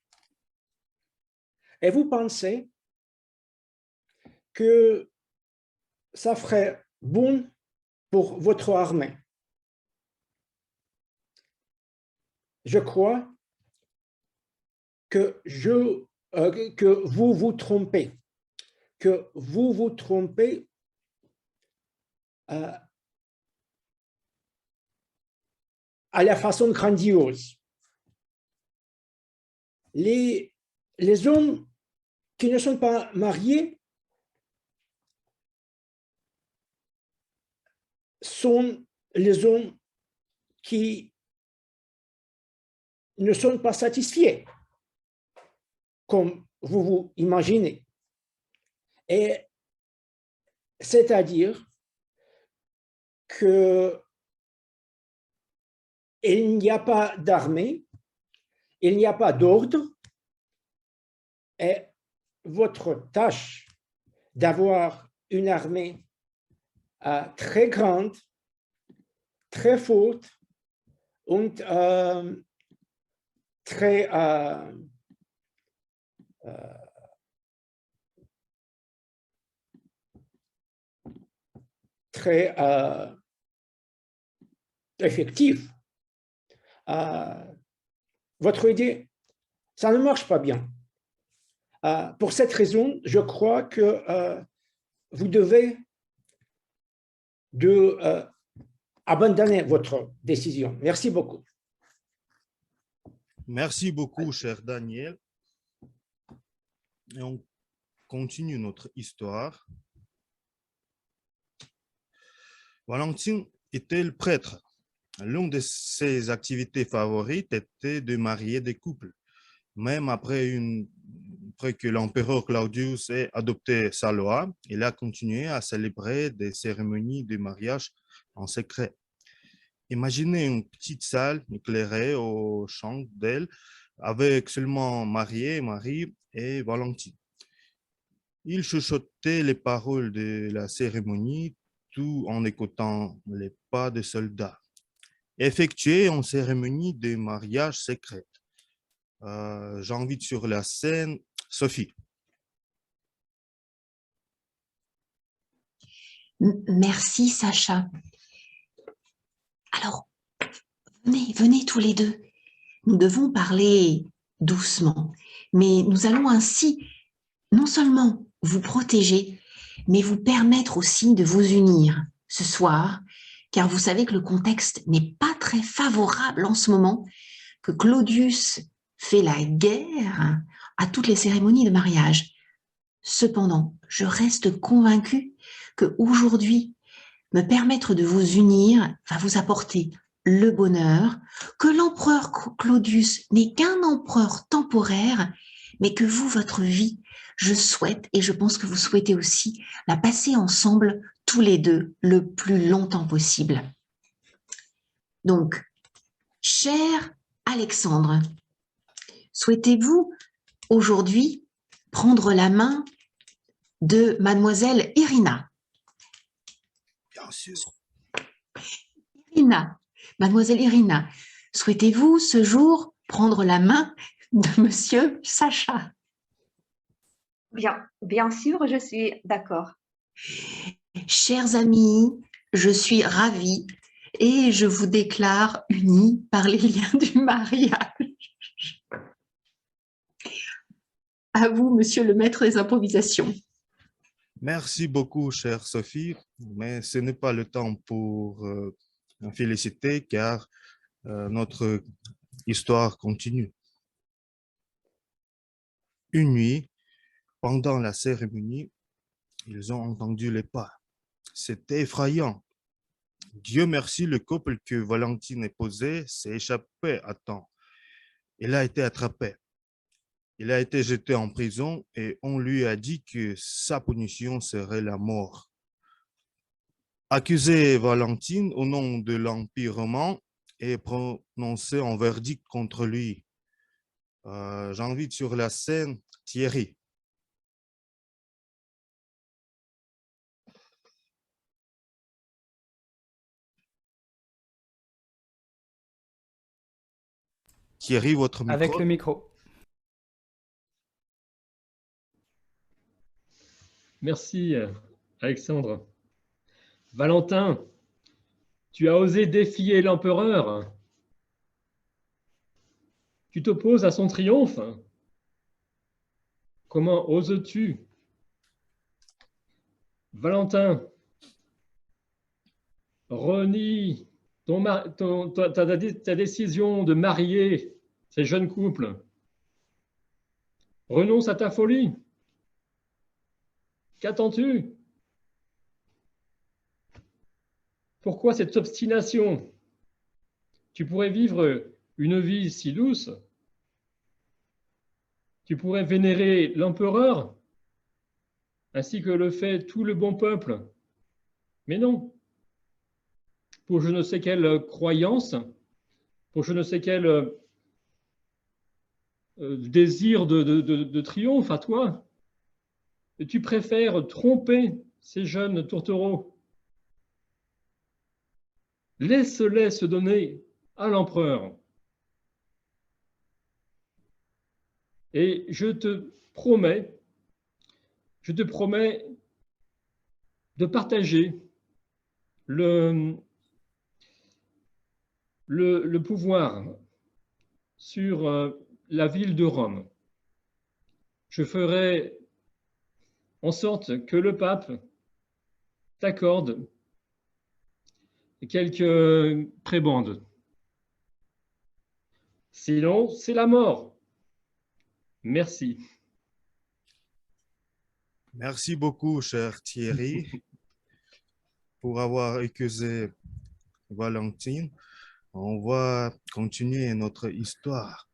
Et vous pensez que ça ferait bon pour votre armée. Je crois que vous vous trompez, à la façon grandiose. Les hommes qui ne sont pas mariés sont les hommes qui ne sont pas satisfaits, comme vous vous imaginez. Et c'est-à-dire qu'il n'y a pas d'armée, il n'y a pas d'ordre, et votre tâche d'avoir une armée très grande, très forte et très très effectif. Votre idée, ça ne marche pas bien. Pour cette raison, je crois que vous devez abandonner votre décision. Merci beaucoup.
Merci beaucoup, cher Daniel. Et on continue notre histoire. Valentine était le prêtre. L'une de ses activités favorites était de marier des couples. Même après que l'empereur Claudius ait adopté sa loi, il a continué à célébrer des cérémonies de mariage en secret. Imaginez une petite salle éclairée aux chandelles avec seulement Marie et Valentine. Il chuchotait les paroles de la cérémonie tout en écoutant les pas des soldats, effectués en cérémonie de mariage secret. J'invite sur la scène Sophie.
Merci, Sacha. Alors, venez tous les deux. Nous devons parler doucement, mais nous allons ainsi non seulement vous protéger, mais vous permettre aussi de vous unir ce soir, car vous savez que le contexte n'est pas très favorable en ce moment, que Claudius fait la guerre à toutes les cérémonies de mariage. Cependant, je reste convaincue qu'aujourd'hui, me permettre de vous unir va vous apporter le bonheur, que l'empereur Claudius n'est qu'un empereur temporaire, mais que vous, votre vie, je souhaite, et je pense que vous souhaitez aussi, la passer ensemble tous les deux le plus longtemps possible. Donc, cher Alexandre, souhaitez-vous aujourd'hui prendre la main de mademoiselle Irina?
Bien sûr.
Irina, mademoiselle Irina, souhaitez-vous ce jour prendre la main de monsieur Sacha?
Bien sûr, je suis d'accord.
Chers amis, je suis ravie et je vous déclare unis par les liens du mariage. À vous, monsieur le maître des improvisations.
Merci beaucoup, chère Sophie, mais ce n'est pas le temps pour féliciter car notre histoire continue. Une nuit, pendant la cérémonie, ils ont entendu les pas. C'était effrayant. Dieu merci, le couple que Valentine épousait s'est échappé à temps. Il a été attrapé. Il a été jeté en prison et on lui a dit que sa punition serait la mort. Accusé Valentine au nom de l'Empire romain et prononcé un verdict contre lui. J'invite sur la scène Thierry. Thierry, votre micro.
Avec le micro.
Merci, Alexandre. Valentin, tu as osé défier l'empereur. Tu t'opposes à son triomphe. Comment oses-tu? Valentin, renie ta décision de marier ces jeunes couples. Renonce à ta folie. Qu'attends-tu? Pourquoi cette obstination? Tu pourrais vivre une vie si douce. Tu pourrais vénérer l'empereur, ainsi que le fait tout le bon peuple. Mais non. Pour je ne sais quelle croyance, pour je ne sais quel désir de triomphe à toi, et tu préfères tromper ces jeunes tourtereaux. Laisse-les se donner à l'empereur. Et je te promets de partager le pouvoir sur la ville de Rome. Je ferai en sorte que le pape t'accorde quelques prébendes. Sinon, c'est la mort. Merci.
Merci beaucoup, cher Thierry, pour avoir accusé Valentine. On va continuer notre histoire.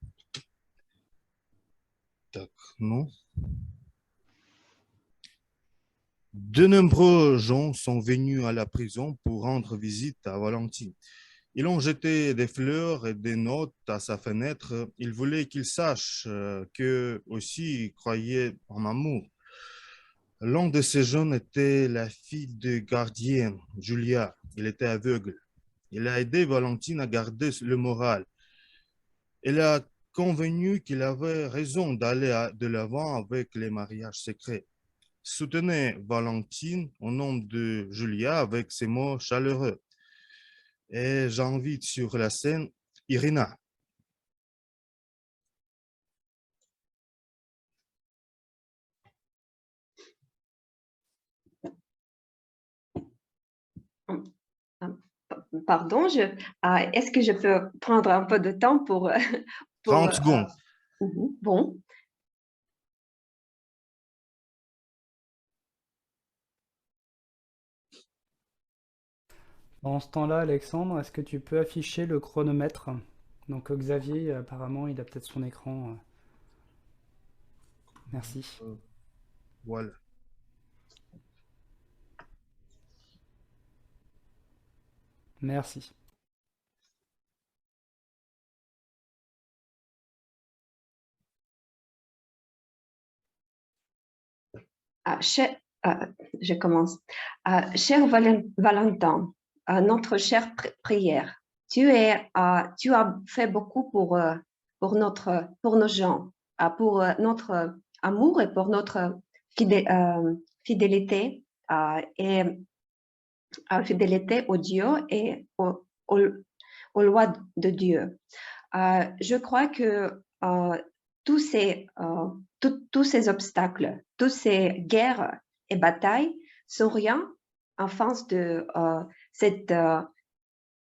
Tac, non? De nombreux gens sont venus à la prison pour rendre visite à Valentine. Ils ont jeté des fleurs et des notes à sa fenêtre. Ils voulaient qu'il sache qu'eux aussi croyaient en amour. L'un de ces jeunes était la fille de gardienne, Julia. Il était aveugle. Il a aidé Valentine à garder le moral. Elle a convenu qu'il avait raison d'aller de l'avant avec les mariages secrets. Soutenez Valentine au nom de Julia avec ces mots chaleureux. Et j'invite sur la scène Irina.
Pardon, est-ce que je peux prendre un peu de temps pour
30 secondes.
Bon.
Pendant ce temps-là, Alexandre, est-ce que tu peux afficher le chronomètre? Donc Xavier, apparemment, il a peut-être son écran. Merci.
Voilà.
Merci.
Je commence. Cher Valentin, notre chère prière, tu as fait beaucoup pour nos gens, pour notre amour et pour notre fidélité et fidélité au Dieu et aux lois de Dieu. Je crois que tous ces obstacles, toutes ces guerres et batailles sont rien en face de cet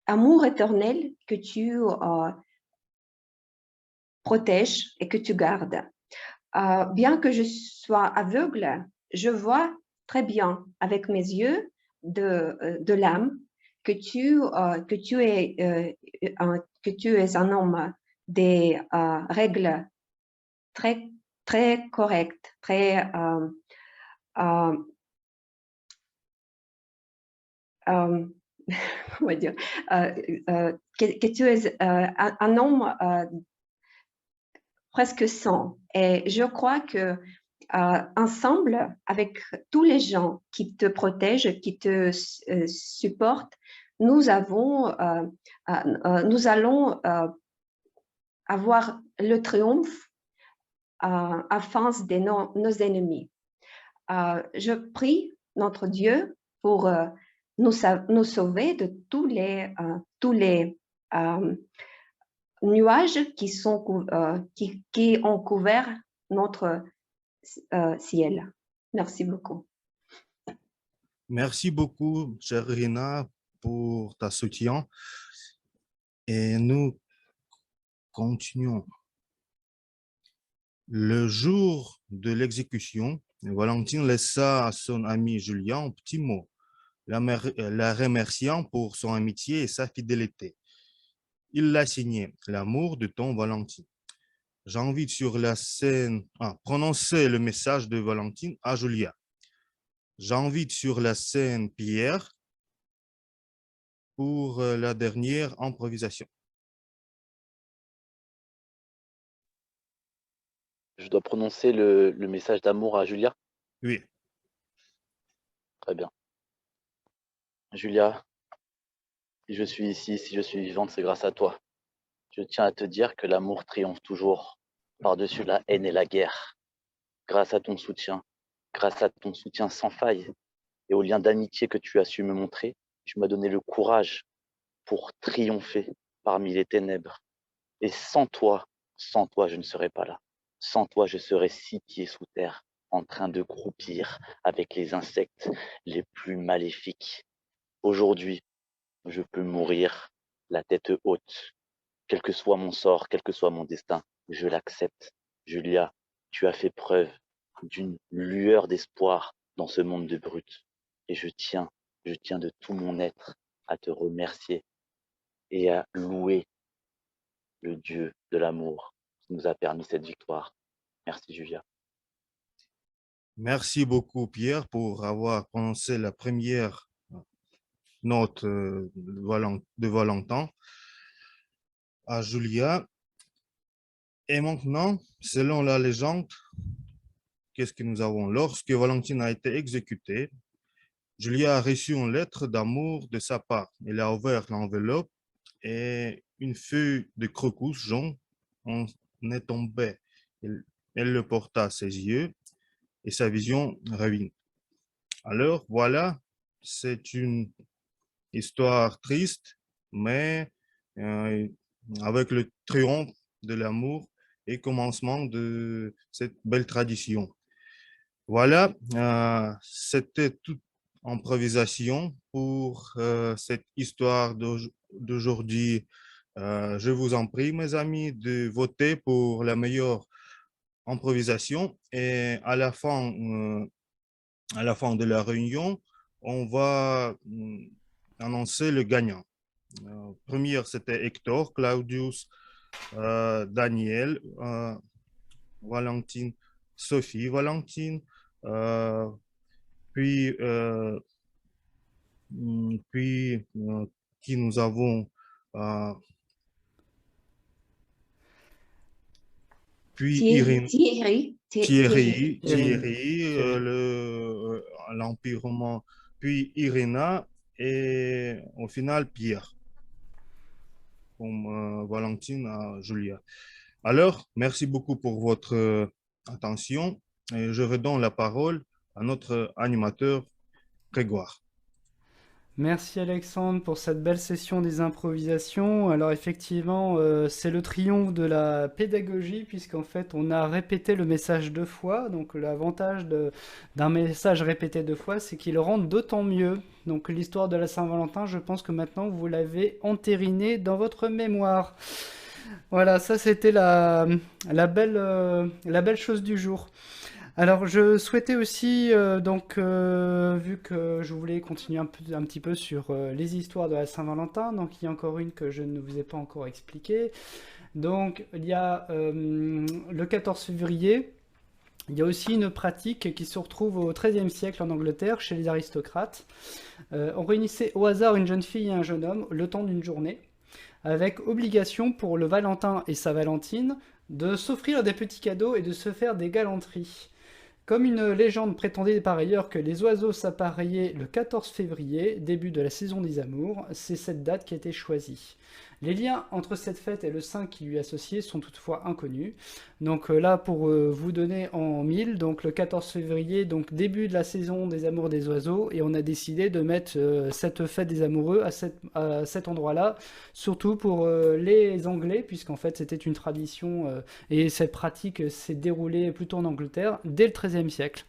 amour éternel que tu protèges et que tu gardes. Bien que je sois aveugle, je vois très bien avec mes yeux de l'âme que tu es un homme des règles très, très correctes, très comment dire, que tu es un homme presque saint. Et je crois que ensemble, avec tous les gens qui te protègent, qui te supportent, nous allons avoir le triomphe en face de nos ennemis. Je prie notre Dieu pour nous sauver de tous les nuages qui ont couvert notre ciel. Merci beaucoup.
Merci beaucoup, chère Irina, pour ta soutien. Et nous continuons. Le jour de l'exécution, Valentine laissa à son ami Julien un petit mot, la remerciant pour son amitié et sa fidélité. Il l'a signé, l'amour de ton Valentine. J'invite sur la scène à prononcer le message de Valentine à Julia. J'invite sur la scène Pierre pour la dernière improvisation.
Je dois prononcer le message d'amour à Julia?
Oui.
Très bien. Julia, si je suis ici, si je suis vivante, c'est grâce à toi. Je tiens à te dire que l'amour triomphe toujours par-dessus la haine et la guerre. Grâce à ton soutien sans faille et au lien d'amitié que tu as su me montrer, tu m'as donné le courage pour triompher parmi les ténèbres. Et sans toi, je ne serais pas là. Sans toi, je serais 6 pieds sous terre, en train de croupir avec les insectes les plus maléfiques. Aujourd'hui, je peux mourir la tête haute. Quel que soit mon sort, quel que soit mon destin, je l'accepte. Julia, tu as fait preuve d'une lueur d'espoir dans ce monde de brutes. Et je tiens de tout mon être à te remercier et à louer le Dieu de l'amour qui nous a permis cette victoire. Merci Julia.
Merci beaucoup, Pierre, pour avoir prononcé la première note de Valentin à Julia. Et maintenant, selon la légende, qu'est-ce que nous avons? Lorsque Valentine a été exécutée, Julia a reçu une lettre d'amour de sa part. Elle a ouvert l'enveloppe et une feuille de crocus jaune en est tombée. Elle le porta à ses yeux et sa vision revint. Alors voilà, c'est une histoire triste, mais avec le triomphe de l'amour et commencement de cette belle tradition. Voilà, c'était toute improvisation pour cette histoire d'aujourd'hui. Je vous en prie, mes amis, de voter pour la meilleure improvisation et à la fin de la réunion, on va annoncer le gagnant. Première, c'était Hector, Claudius, Daniel, Valentine, Sophie, Valentine, puis qui nous avons, puis Thierry, l'empirement, puis Irina et au final Pierre, comme Valentine à Julia. Alors, merci beaucoup pour votre attention et je redonne la parole à notre animateur Grégoire.
Merci Alexandre pour cette belle session des improvisations. Alors effectivement, c'est le triomphe de la pédagogie puisqu'en fait on a répété le message 2 fois. Donc l'avantage d'un message répété 2 fois, c'est qu'il rend d'autant mieux. Donc l'histoire de la Saint-Valentin, je pense que maintenant vous l'avez entérinée dans votre mémoire. Voilà, ça c'était la belle chose du jour. Alors, je souhaitais aussi, vu que je voulais continuer un petit peu sur les histoires de la Saint-Valentin, donc il y a encore une que je ne vous ai pas encore expliquée. Donc, il y a le 14 février, il y a aussi une pratique qui se retrouve au XIIIe siècle en Angleterre, chez les aristocrates. On réunissait au hasard une jeune fille et un jeune homme le temps d'une journée, avec obligation pour le Valentin et sa Valentine de s'offrir des petits cadeaux et de se faire des galanteries. Comme une légende prétendait par ailleurs que les oiseaux s'appareillaient le 14 février, début de la saison des amours, c'est cette date qui a été choisie. Les liens entre cette fête et le saint qui lui est associé sont toutefois inconnus. Donc là, pour vous donner en mille, donc le 14 février, donc début de la saison des amours des oiseaux, et on a décidé de mettre cette fête des amoureux à cet endroit-là, surtout pour les Anglais, puisqu'en fait c'était une tradition, et cette pratique s'est déroulée plutôt en Angleterre, dès le XIIIe siècle.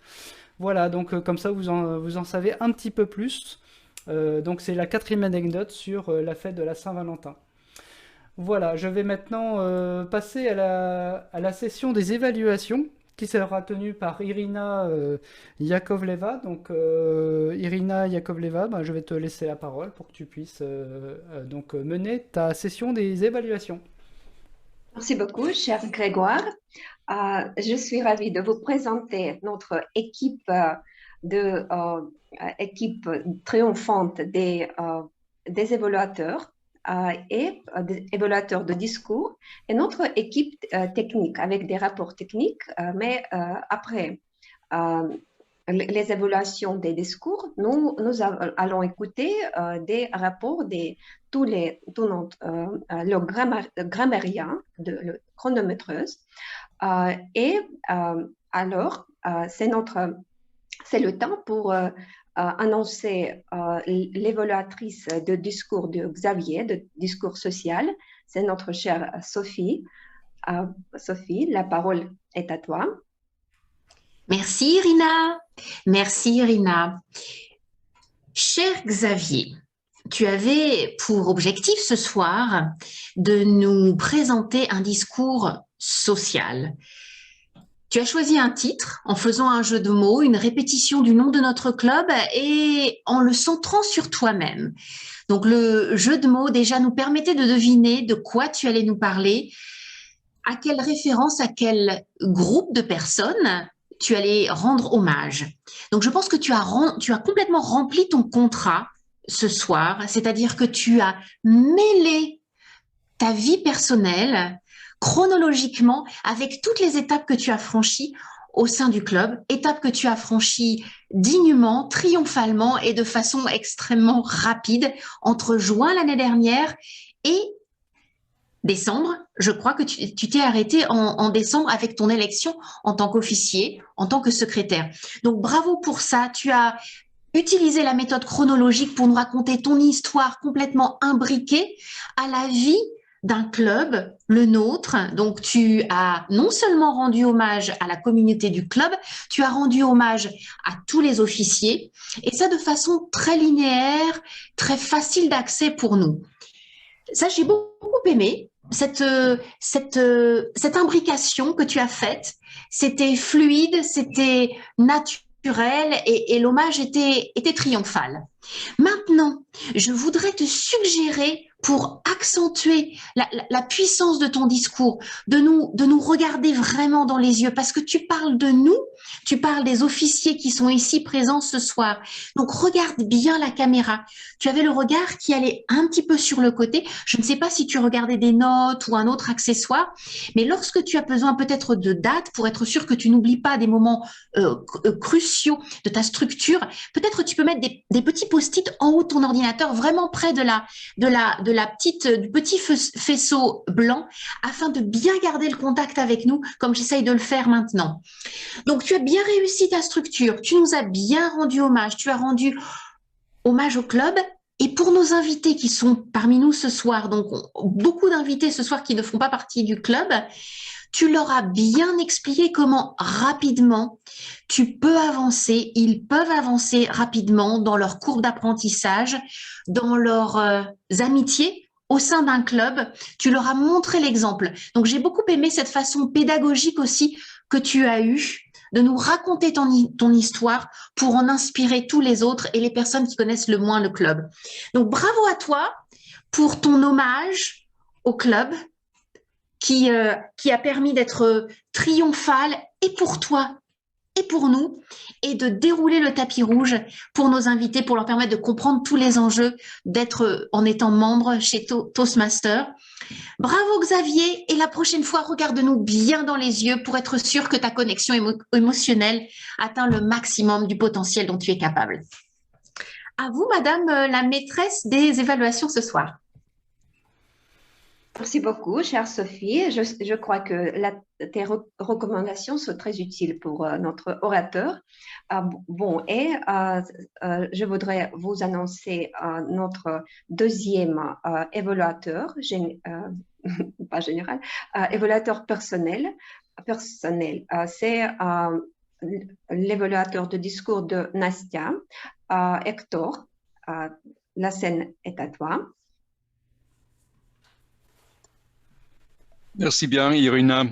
Voilà, donc comme ça vous en savez un petit peu plus. Donc c'est la 4e anecdote sur la fête de la Saint-Valentin. Voilà, je vais maintenant passer à la session des évaluations qui sera tenue par Irina Yakovleva. Donc Irina Yakovleva, je vais te laisser la parole pour que tu puisses mener ta session des évaluations.
Merci beaucoup, cher Grégoire. Je suis ravie de vous présenter notre équipe équipe triomphante des évaluateurs et des évaluateurs de discours et notre équipe technique avec des rapports techniques, mais après les évaluations des discours, nous allons écouter des rapports de le grammairien, le chronométreuse, et alors c'est le temps pour annoncer l'évaluatrice de discours de Xavier, de discours social. C'est notre chère Sophie. Sophie, la parole est à toi.
Merci Irina. Merci Irina. Cher Xavier, tu avais pour objectif ce soir de nous présenter un discours social. Tu as choisi un titre en faisant un jeu de mots, une répétition du nom de notre club et en le centrant sur toi-même. Donc le jeu de mots déjà nous permettait de deviner de quoi tu allais nous parler, à quelle référence, à quel groupe de personnes tu allais rendre hommage. Donc je pense que tu as complètement rempli ton contrat ce soir, c'est-à-dire que tu as mêlé ta vie personnelle chronologiquement avec toutes les étapes que tu as franchies au sein du club, étapes que tu as franchies dignement, triomphalement et de façon extrêmement rapide entre juin l'année dernière et décembre. Je crois que tu t'es arrêté en décembre avec ton élection en tant qu'officier, en tant que secrétaire. Donc bravo pour ça, tu as utilisé la méthode chronologique pour nous raconter ton histoire complètement imbriquée à la vie d'un club, le nôtre. Donc, tu as non seulement rendu hommage à la communauté du club, tu as rendu hommage à tous les officiers, et ça de façon très linéaire, très facile d'accès pour nous. Ça, j'ai beaucoup aimé, cette imbrication que tu as faite. C'était fluide, c'était naturel, et l'hommage était triomphal. Maintenant, je voudrais te suggérer, pour accentuer la puissance de ton discours, de nous regarder vraiment dans les yeux, parce que tu parles de nous, tu parles des officiers qui sont ici présents ce soir. Donc, regarde bien la caméra. Tu avais le regard qui allait un petit peu sur le côté. Je ne sais pas si tu regardais des notes ou un autre accessoire, mais lorsque tu as besoin peut-être de dates, pour être sûr que tu n'oublies pas des moments cruciaux de ta structure, peut-être tu peux mettre des petits post-it en haut de ton ordinateur, vraiment près du petit faisceau blanc, afin de bien garder le contact avec nous, comme j'essaye de le faire maintenant. Donc, tu as bien réussi ta structure, tu nous as bien rendu hommage, tu as rendu hommage au club. Et pour nos invités qui sont parmi nous ce soir, donc beaucoup d'invités ce soir qui ne font pas partie du club, tu leur as bien expliqué comment rapidement tu peux avancer, ils peuvent avancer rapidement dans leur courbe d'apprentissage, dans leurs amitiés au sein d'un club. Tu leur as montré l'exemple. Donc, j'ai beaucoup aimé cette façon pédagogique aussi que tu as eue de nous raconter ton histoire pour en inspirer tous les autres et les personnes qui connaissent le moins le club. Donc, bravo à toi pour ton hommage au club qui a permis d'être triomphal et pour toi et pour nous, et de dérouler le tapis rouge pour nos invités, pour leur permettre de comprendre tous les enjeux d'être en étant membre chez Toastmaster. Bravo Xavier, et la prochaine fois, regarde-nous bien dans les yeux pour être sûr que ta connexion émotionnelle atteint le maximum du potentiel dont tu es capable. À vous, Madame la maîtresse des évaluations ce soir.
Merci beaucoup, chère Sophie. Je crois que tes recommandations sont très utiles pour notre orateur. Je voudrais vous annoncer notre deuxième évaluateur, pas général, évaluateur personnel. C'est l'évaluateur de discours de Nastia, Hector. La scène est à toi.
Merci bien, Irina.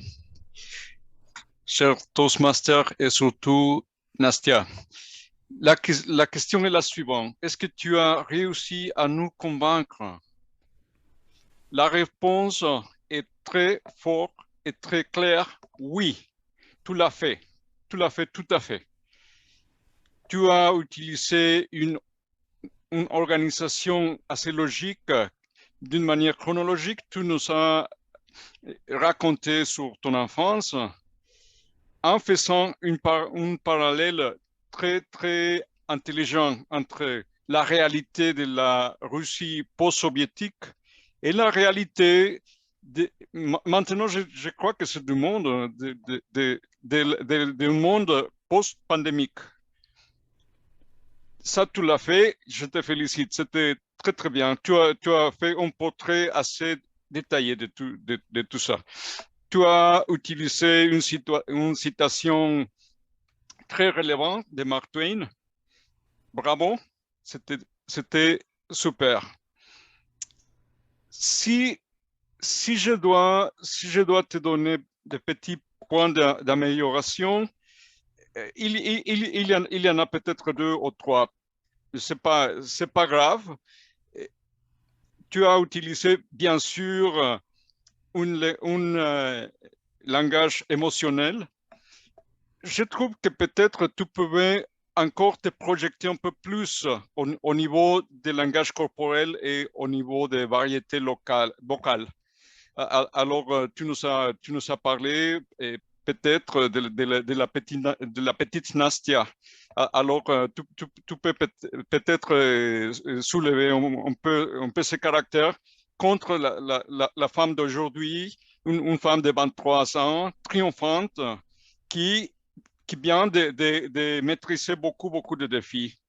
Cher Toastmaster et surtout Nastia, la question est la suivante. Est-ce que tu as réussi à nous convaincre? La réponse est très forte et très claire. Oui, tout à fait. Tout à fait, tout à fait. Tu as utilisé une organisation assez logique, d'une manière chronologique. Tu nous as raconter sur ton enfance en faisant un parallèle très, très intelligent entre la réalité de la Russie post-soviétique et la réalité maintenant, je crois que c'est du monde, d'un monde post-pandémique. Ça, tu l'as fait. Je te félicite. C'était très, très bien. Tu as fait un portrait assez détaillé de tout ça. Tu as utilisé une citation très relevante de Mark Twain. Bravo. C'était super. Si je dois te donner des petits points d'amélioration, il y en a peut-être 2 ou 3. C'est pas grave. Tu as utilisé, bien sûr, un langage émotionnel. Je trouve que peut-être tu pouvais encore te projeter un peu plus au niveau du langage corporel et au niveau des variétés vocales. Alors, tu nous as parlé peut-être de la petite Nastia. Alors, tu peux peut-être soulever un peu ce caractère contre la femme d'aujourd'hui, une femme de 23 ans, triomphante, qui vient de maîtriser beaucoup de défis.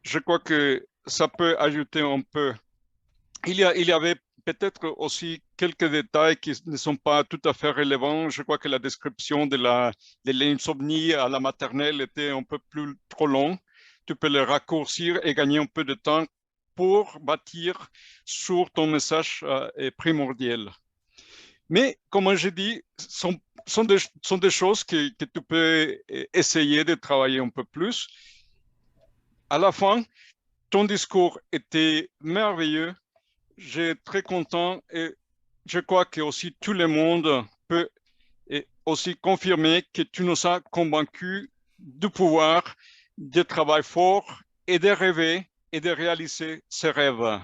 Je crois que ça peut ajouter un peu. Il y avait peut-être aussi quelques détails qui ne sont pas tout à fait relevants. Je crois que la description de l'insomnie à la maternelle était un peu trop long. Tu peux le raccourcir et gagner un peu de temps pour bâtir sur ton message primordial. Mais, comme je dis, sont des choses que tu peux essayer de travailler un peu plus. À la fin, ton discours était merveilleux. J'ai très content et je crois que aussi tout le monde peut aussi confirmer que tu nous as convaincus du pouvoir de travailler fort et de rêver et de réaliser ses rêves.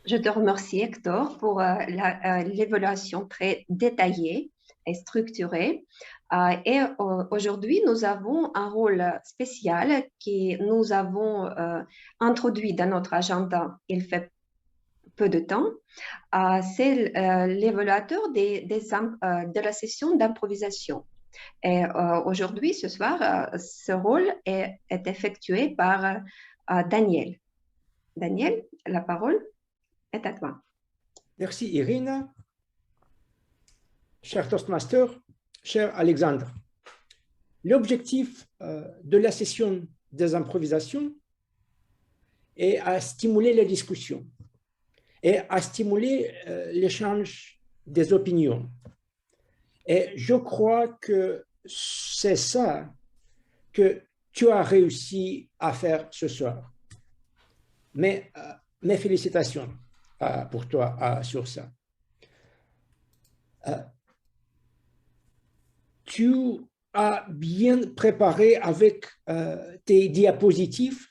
Je te remercie, Hector, pour l'évaluation très détaillée et structurée. Et aujourd'hui, nous avons un rôle spécial que nous avons introduit dans notre agenda il fait peu de temps. C'est l'évaluateur de la session d'improvisation. Et aujourd'hui, ce soir, ce rôle est effectué par Daniel. Daniel, la parole est à toi.
Merci Irina. Cher Toastmaster, cher Alexandre, l'objectif de la session des improvisations est à stimuler les discussions et à stimuler l'échange des opinions. Et je crois que c'est ça que tu as réussi à faire ce soir. Mais mes félicitations pour toi sur ça. Tu as bien préparé avec tes diapositives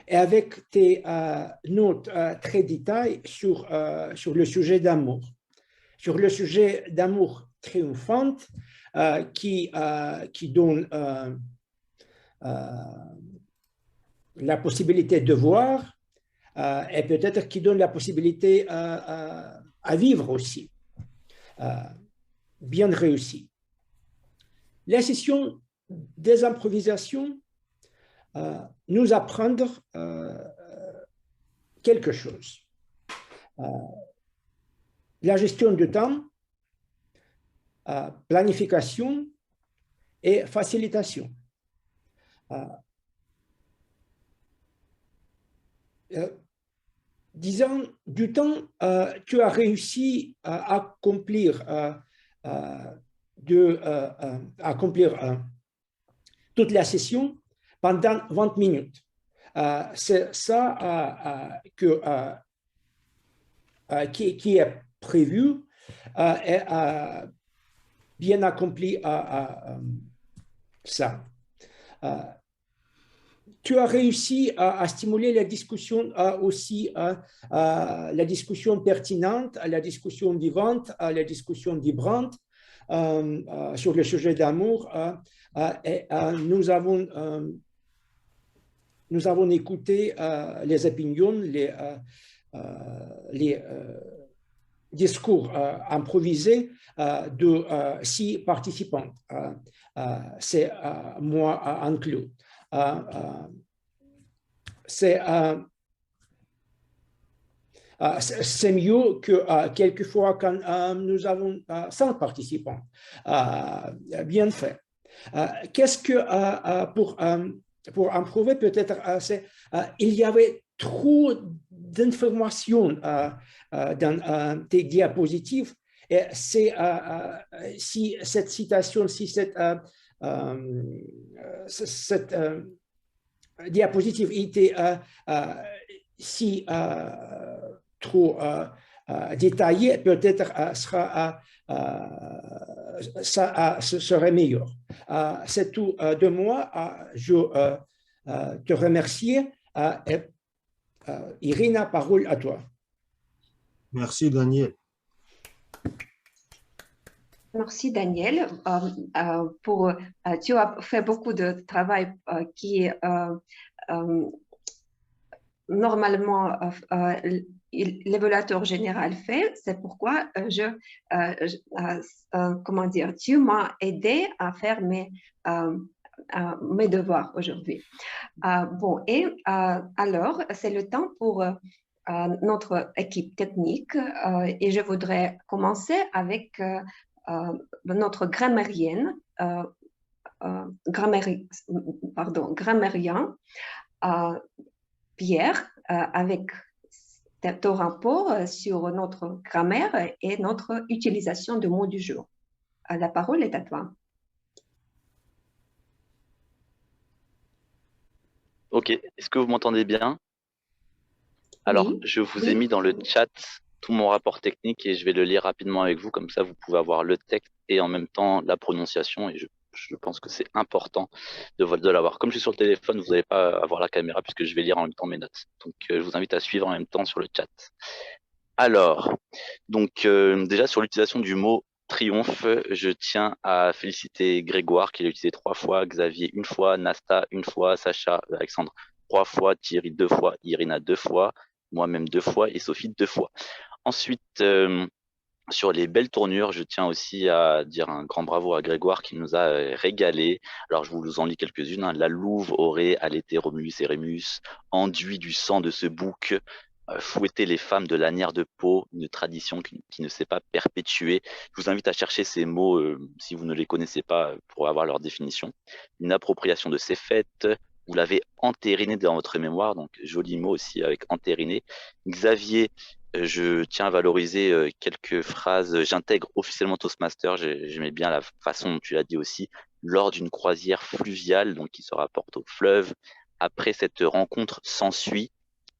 et avec tes notes très détaillées sur le sujet d'amour. Sur le sujet d'amour triomphante qui donne la possibilité de voir et peut-être qui donne la possibilité à vivre aussi. Bien réussi. La session des improvisations nous apprendre quelque chose. La gestion du temps, planification et facilitation. Disons, du temps, tu as réussi à accomplir, toute la session pendant 20 minutes. C'est ça qui est prévu et bien accompli ça. Tu as réussi à stimuler la discussion aussi, la discussion pertinente, la discussion vivante, la discussion vibrante sur le sujet d'amour. Et nous avons écouté les opinions, discours improvisé de 6 participants. C'est moi inclus. C'est mieux que quelquefois quand nous avons 5 participants. Bien fait. Qu'est-ce que pour improver, peut-être, il y avait trop d'informations dans tes diapositives. Et si cette citation, si cette diapositive était si trop détaillée, peut-être ça serait meilleur. C'est tout de moi. Je te remercie. Irina, parole à toi.
Merci, Daniel.
Merci Daniel. Tu as fait beaucoup de travail qui normalement l'évaluateur général fait. C'est pourquoi comment dire, tu m'as aidé à faire mes devoirs aujourd'hui. Bon, et alors c'est le temps pour notre équipe technique et je voudrais commencer avec notre grammairien, Pierre, avec ton rapport sur notre grammaire et notre utilisation de mots du jour. La parole est à toi.
Ok, est-ce que vous m'entendez bien? Alors,
Oui.
je vous ai mis dans le chat tout mon rapport technique et je vais le lire rapidement avec vous, comme ça vous pouvez avoir le texte et en même temps la prononciation et je pense que c'est important de l'avoir. Comme je suis sur le téléphone, vous n'allez pas avoir la caméra puisque je vais lire en même temps mes notes. Donc, je vous invite à suivre en même temps sur le chat. Alors, donc déjà sur l'utilisation du mot triomphe, je tiens à féliciter Grégoire qui l'a utilisé 3 fois, Xavier 1 fois, Nasta 1 fois, Sacha, Alexandre 3 fois, Thierry 2 fois, Irina 2 fois, moi-même 2 fois et Sophie 2 fois. Ensuite, sur les belles tournures, je tiens aussi à dire un grand bravo à Grégoire qui nous a régalé. Alors, je vous en lis quelques-unes. Hein. La louve aurait allaité Romulus et Rémus, enduit du sang de ce bouc, fouetter les femmes de lanière de peau, une tradition qui ne s'est pas perpétuée. Je vous invite à chercher ces mots si vous ne les connaissez pas pour avoir leur définition. Une appropriation de ces fêtes. Vous l'avez entériné dans votre mémoire, donc joli mot aussi avec entériné. Xavier, je tiens à valoriser quelques phrases. J'intègre officiellement Toastmaster. J'aimais bien la façon dont tu l'as dit aussi. Lors d'une croisière fluviale, donc qui se rapporte au fleuve. Après cette rencontre s'ensuit.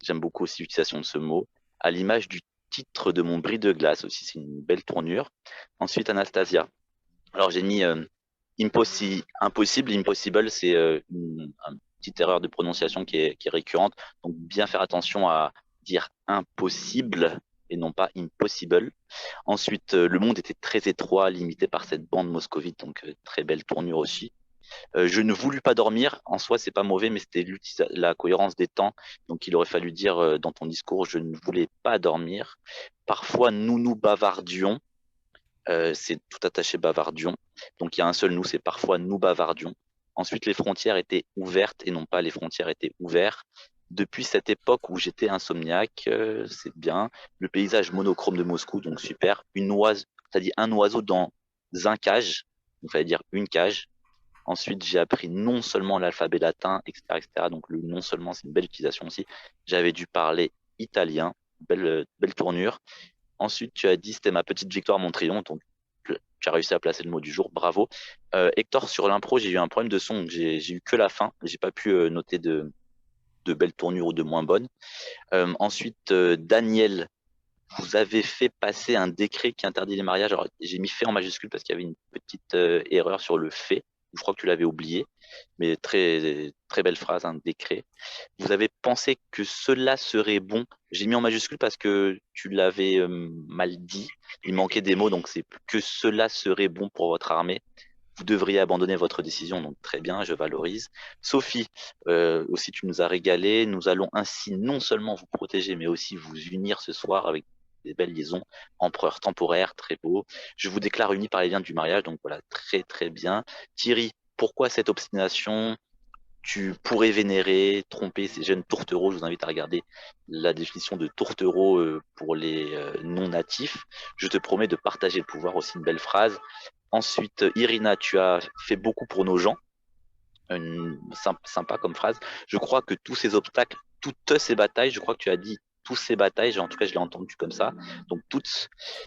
J'aime beaucoup aussi l'utilisation de ce mot. À l'image du titre de mon bris de glace aussi, c'est une belle tournure. Ensuite, Anastasia. Alors j'ai mis impossible. Impossible, c'est une petite erreur de prononciation qui est récurrente. Donc bien faire attention à dire impossible et non pas impossible. Ensuite, le monde était très étroit, limité par cette bande moscovite, donc très belle tournure aussi. Je ne voulus pas dormir, en soi c'est pas mauvais, mais c'était la cohérence des temps, donc il aurait fallu dire dans ton discours je ne voulais pas dormir. Parfois nous bavardions, c'est tout attaché bavardions, donc il y a un seul nous, c'est parfois nous bavardions. Ensuite les frontières étaient ouvertes et non pas les frontières étaient ouvertes. Depuis cette époque où j'étais insomniaque, c'est bien. Le paysage monochrome de Moscou, donc super. C'est-à-dire un oiseau dans un cage, donc il fallait dire une cage. Ensuite, j'ai appris non seulement l'alphabet latin, etc., etc. Donc le non seulement, c'est une belle utilisation aussi. J'avais dû parler italien, belle tournure. Ensuite, tu as dit c'était ma petite victoire, mon triomphe. Donc tu as réussi à placer le mot du jour, bravo. Hector, sur l'impro, j'ai eu un problème de son, donc j'ai eu que la fin. J'ai pas pu noter de belles tournures ou de moins bonnes. Ensuite, Daniel, vous avez fait passer un décret qui interdit les mariages. Alors, j'ai mis fait en majuscule parce qu'il y avait une petite erreur sur le fait. Je crois que tu l'avais oublié, mais très, très belle phrase, un décret. Vous avez pensé que cela serait bon. J'ai mis en majuscule parce que tu l'avais mal dit. Il manquait des mots, donc c'est que cela serait bon pour votre armée. Vous devriez abandonner votre décision, donc très bien, je valorise. Sophie, aussi tu nous as régalé. Nous allons ainsi non seulement vous protéger, mais aussi vous unir ce soir avec des belles liaisons. Empereur temporaire, très beau. Je vous déclare unis par les liens du mariage, donc voilà, très très bien. Thierry, pourquoi cette obstination? Tu pourrais vénérer, tromper ces jeunes tourtereaux. Je vous invite à regarder la définition de tourtereau pour les non-natifs. Je te promets de partager le pouvoir, aussi une belle phrase. Ensuite, Irina, tu as fait beaucoup pour nos gens. Sympa comme phrase. Je crois que tous ces obstacles, toutes ces batailles, je crois que tu as dit tous ces batailles, en tout cas je l'ai entendu comme ça. Donc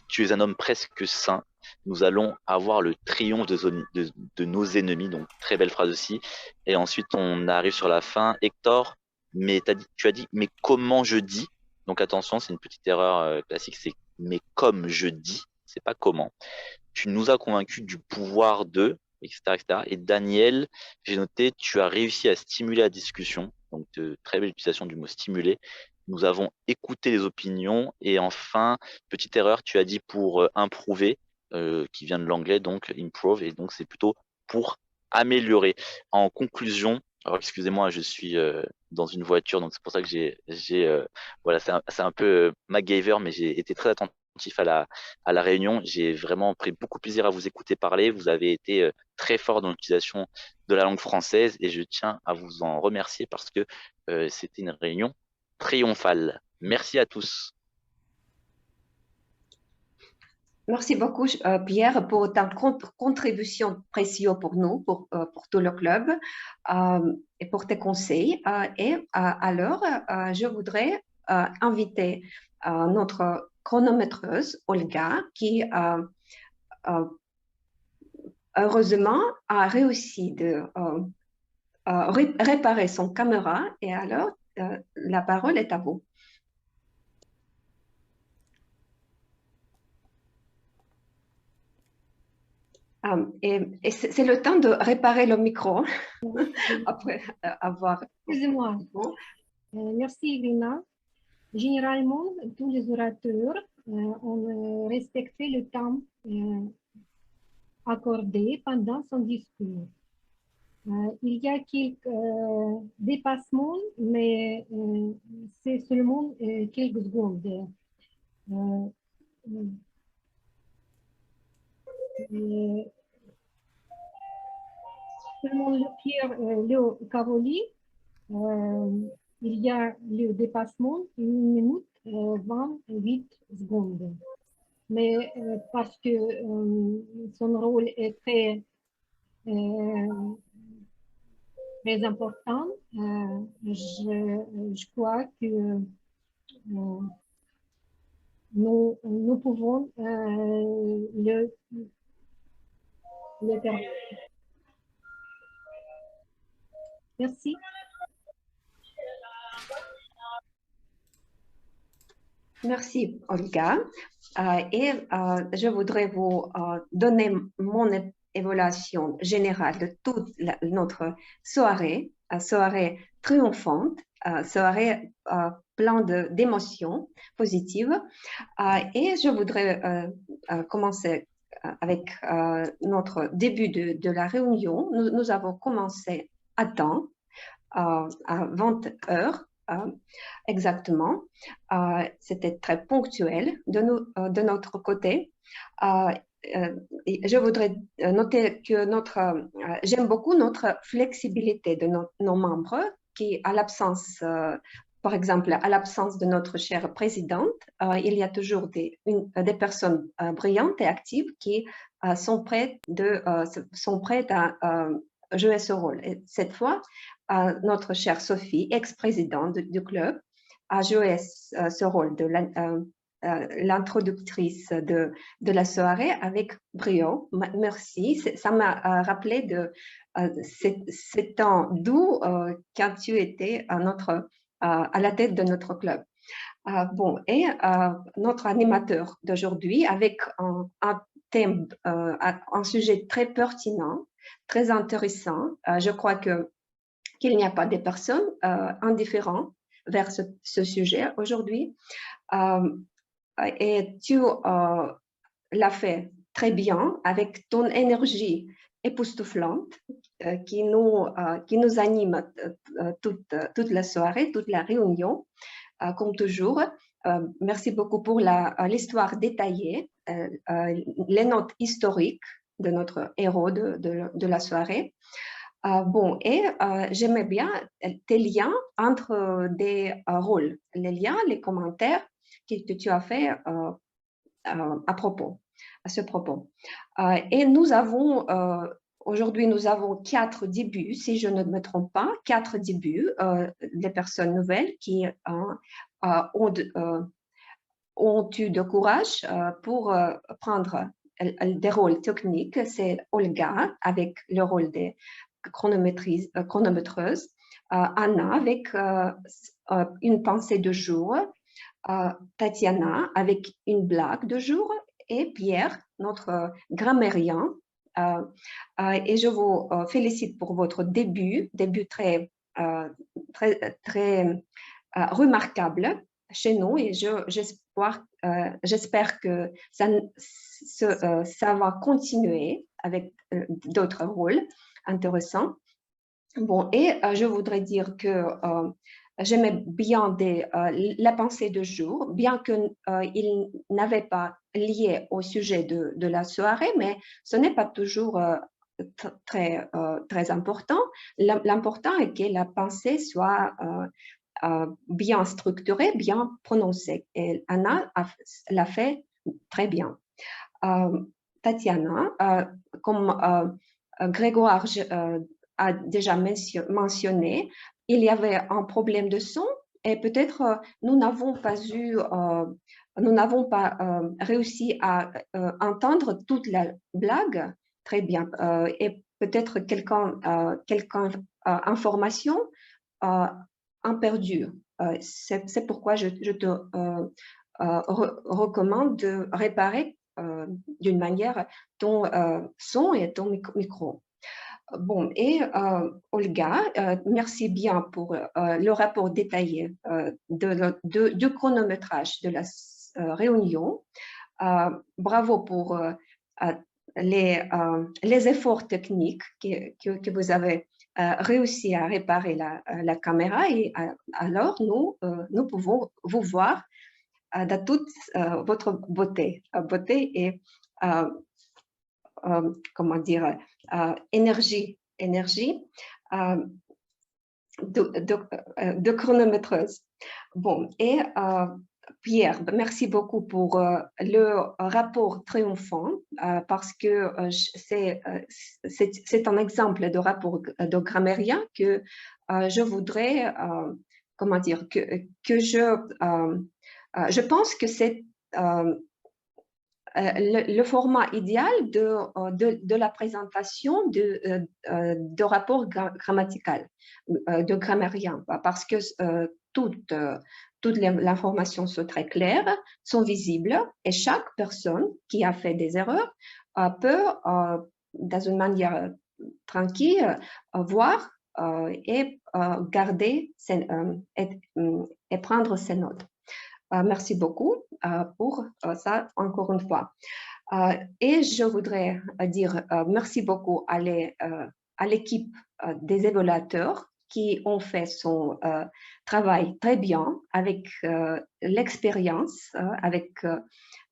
tu es un homme presque saint. Nous allons avoir le triomphe de nos ennemis. Donc très belle phrase aussi. Et ensuite on arrive sur la fin. Hector, mais tu as dit mais comment je dis? Donc attention, c'est une petite erreur classique, c'est mais comme je dis, c'est pas comment. Tu nous as convaincus du pouvoir de, etc., etc. Et Daniel, j'ai noté, tu as réussi à stimuler la discussion. Donc, très belle utilisation du mot stimuler. Nous avons écouté les opinions. Et enfin, petite erreur, tu as dit pour improver, qui vient de l'anglais, donc improve. Et donc, c'est plutôt pour améliorer. En conclusion, alors excusez-moi, je suis dans une voiture, donc c'est pour ça que voilà, c'est un peu MacGyver, mais j'ai été très attentif à la réunion. J'ai vraiment pris beaucoup de plaisir à vous écouter parler. Vous avez été très fort dans l'utilisation de la langue française et je tiens à vous en remercier parce que c'était une réunion triomphale. Merci à tous.
Merci beaucoup, Pierre, pour ta contribution précieuse pour nous, pour tout le club, et pour tes conseils. Alors, je voudrais inviter notre chronométreuse, Olga, qui heureusement a réussi de réparer son caméra. Et alors, la parole est à vous. Et c'est le temps de réparer le micro après avoir...
Excusez-moi. Merci, Irina. Généralement, tous les orateurs ont respecté le temps accordé pendant son discours. Il y a quelques dépassements, mais c'est seulement quelques secondes. Selon le Pierre Léo Cavoli, il y a le dépassement 1 minute 28 secondes. Mais parce que son rôle est très important, je crois que nous pouvons le permettre. Merci.
Merci, Olga. Je voudrais vous donner mon évaluation générale de toute notre soirée, soirée triomphante, soirée pleine d'émotions positives. Et je voudrais commencer avec notre début de la réunion. Nous avons commencé à temps, à 20 heures. Exactement. C'était très ponctuel de notre côté. Je voudrais noter que j'aime beaucoup notre flexibilité de nos membres qui, à l'absence, par exemple, à l'absence de notre chère présidente, il y a toujours des personnes brillantes et actives qui sont prêtes à jouer ce rôle. Et cette fois, notre chère Sophie, ex-présidente du club, a joué ce rôle de l'introductrice de la soirée avec brio. Merci. Ça m'a rappelé de ces temps doux quand tu étais à la tête de notre club. Et notre animateur d'aujourd'hui avec un thème, un sujet très pertinent, très intéressant. Je crois qu'il n'y a pas de personnes indifférentes vers ce sujet aujourd'hui. Et tu l'as fait très bien avec ton énergie époustouflante qui nous anime toute la soirée, toute la réunion, comme toujours. merci beaucoup pour l'histoire détaillée, les notes historiques de notre héros de la soirée. Bon, et j'aimais bien tes liens entre des rôles, les liens, les commentaires que tu as fait à ce propos. Et nous avons, aujourd'hui, nous avons 4 débuts, si je ne me trompe pas, 4 débuts, des personnes nouvelles qui ont eu de courage pour prendre des rôles techniques. C'est Olga avec le rôle de chronométreuse, Anna avec une pensée de jour, Tatiana avec une blague de jour et Pierre, notre grammairien. Et je vous félicite pour votre début très remarquable chez nous et j'espère que ça va continuer avec d'autres rôles intéressants. Bon, et je voudrais dire que j'aimais bien la pensée de jour, bien qu'il n'avait pas lié au sujet de la soirée, mais ce n'est pas toujours très important. L'important est que la pensée soit bien structurée, bien prononcée. Et Anna l'a fait très bien. Tatiana, comme Grégoire a déjà mentionné, il y avait un problème de son et peut-être nous n'avons pas réussi à entendre toute la blague très bien et peut-être quelques informations ont perdu. C'est pourquoi je te recommande de réparer d'une manière ton son et ton micro. Bon, et Olga, merci bien pour le rapport détaillé du chronométrage de la réunion. Bravo pour les efforts techniques que vous avez réussi à réparer la caméra et alors nous pouvons vous voir dans toute votre beauté et comment dire, énergie de chronométreuse. Bon, et Pierre, merci beaucoup pour le rapport triomphant parce que c'est un exemple de rapport de grammairien que je voudrais, comment dire, que je pense que c'est le format idéal de la présentation de rapport grammatical, de grammairien, parce que toute l'information sont très claires, sont visibles, et chaque personne qui a fait des erreurs peut, dans une manière tranquille, voir et garder et prendre ses notes. Merci beaucoup pour ça, encore une fois. Et je voudrais dire merci beaucoup à l'équipe des évaluateurs qui ont fait son travail très bien avec l'expérience, avec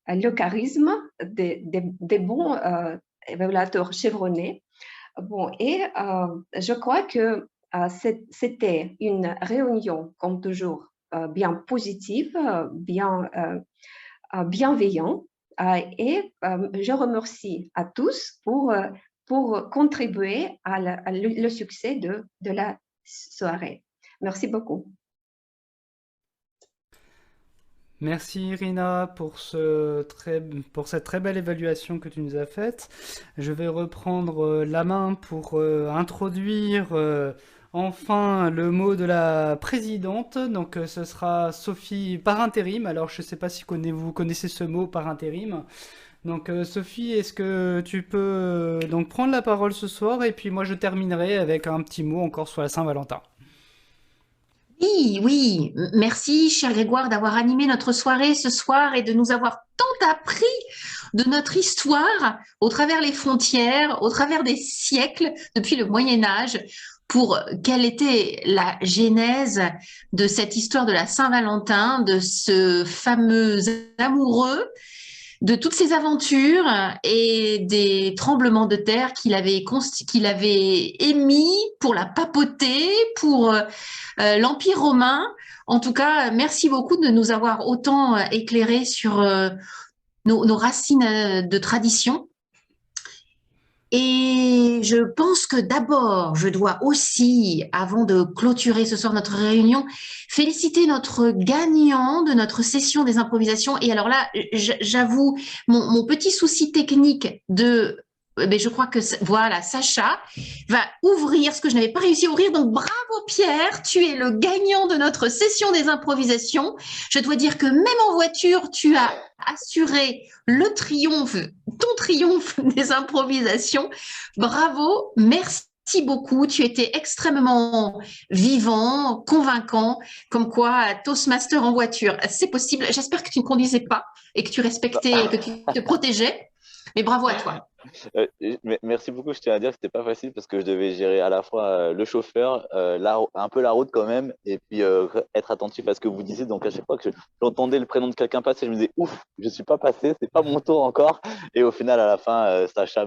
le charisme des bons évaluateurs chevronnés. Bon, et je crois que c'était une réunion, comme toujours, bien positive, bien bienveillant. Et je remercie à tous pour contribuer à le succès de la soirée. Merci beaucoup.
Merci Irina pour cette très belle évaluation que tu nous as faite. Je vais reprendre la main pour introduire enfin le mot de la présidente. Donc ce sera Sophie par intérim. Alors je ne sais pas si vous connaissez ce mot par intérim. Donc Sophie, est-ce que tu peux donc prendre la parole ce soir et puis moi je terminerai avec un petit mot encore sur la Saint-Valentin.
Oui, merci cher Grégoire d'avoir animé notre soirée ce soir et de nous avoir tant appris de notre histoire au travers les frontières, au travers des siècles depuis le Moyen-Âge pour quelle était la genèse de cette histoire de la Saint-Valentin, de ce fameux amoureux, de toutes ces aventures et des tremblements de terre qu'il avait émis pour la papauté, pour l'Empire romain. En tout cas, merci beaucoup de nous avoir autant éclairés sur nos racines de tradition. Et je pense que d'abord, je dois aussi, avant de clôturer ce soir notre réunion, féliciter notre gagnant de notre session des improvisations. Et alors là, j'avoue, mon petit souci technique de... Mais je crois que voilà, Sacha va ouvrir ce que je n'avais pas réussi à ouvrir. Donc bravo Pierre, tu es le gagnant de notre session des improvisations. Je dois dire que même en voiture, tu as assuré le triomphe, ton triomphe des improvisations. Bravo, merci beaucoup. Tu étais extrêmement vivant, convaincant, comme quoi Toastmaster en voiture, c'est possible. J'espère que tu ne conduisais pas et que tu respectais et que tu te protégeais. Mais bravo à toi.
Merci beaucoup. Je tiens à dire que c'était pas facile parce que je devais gérer à la fois le chauffeur, un peu la route quand même, et puis être attentif à ce que vous disiez. Donc à chaque fois que j'entendais le prénom de quelqu'un passer, je me disais ouf, je suis pas passé, c'est pas mon tour encore. Et au final, à la fin, Sacha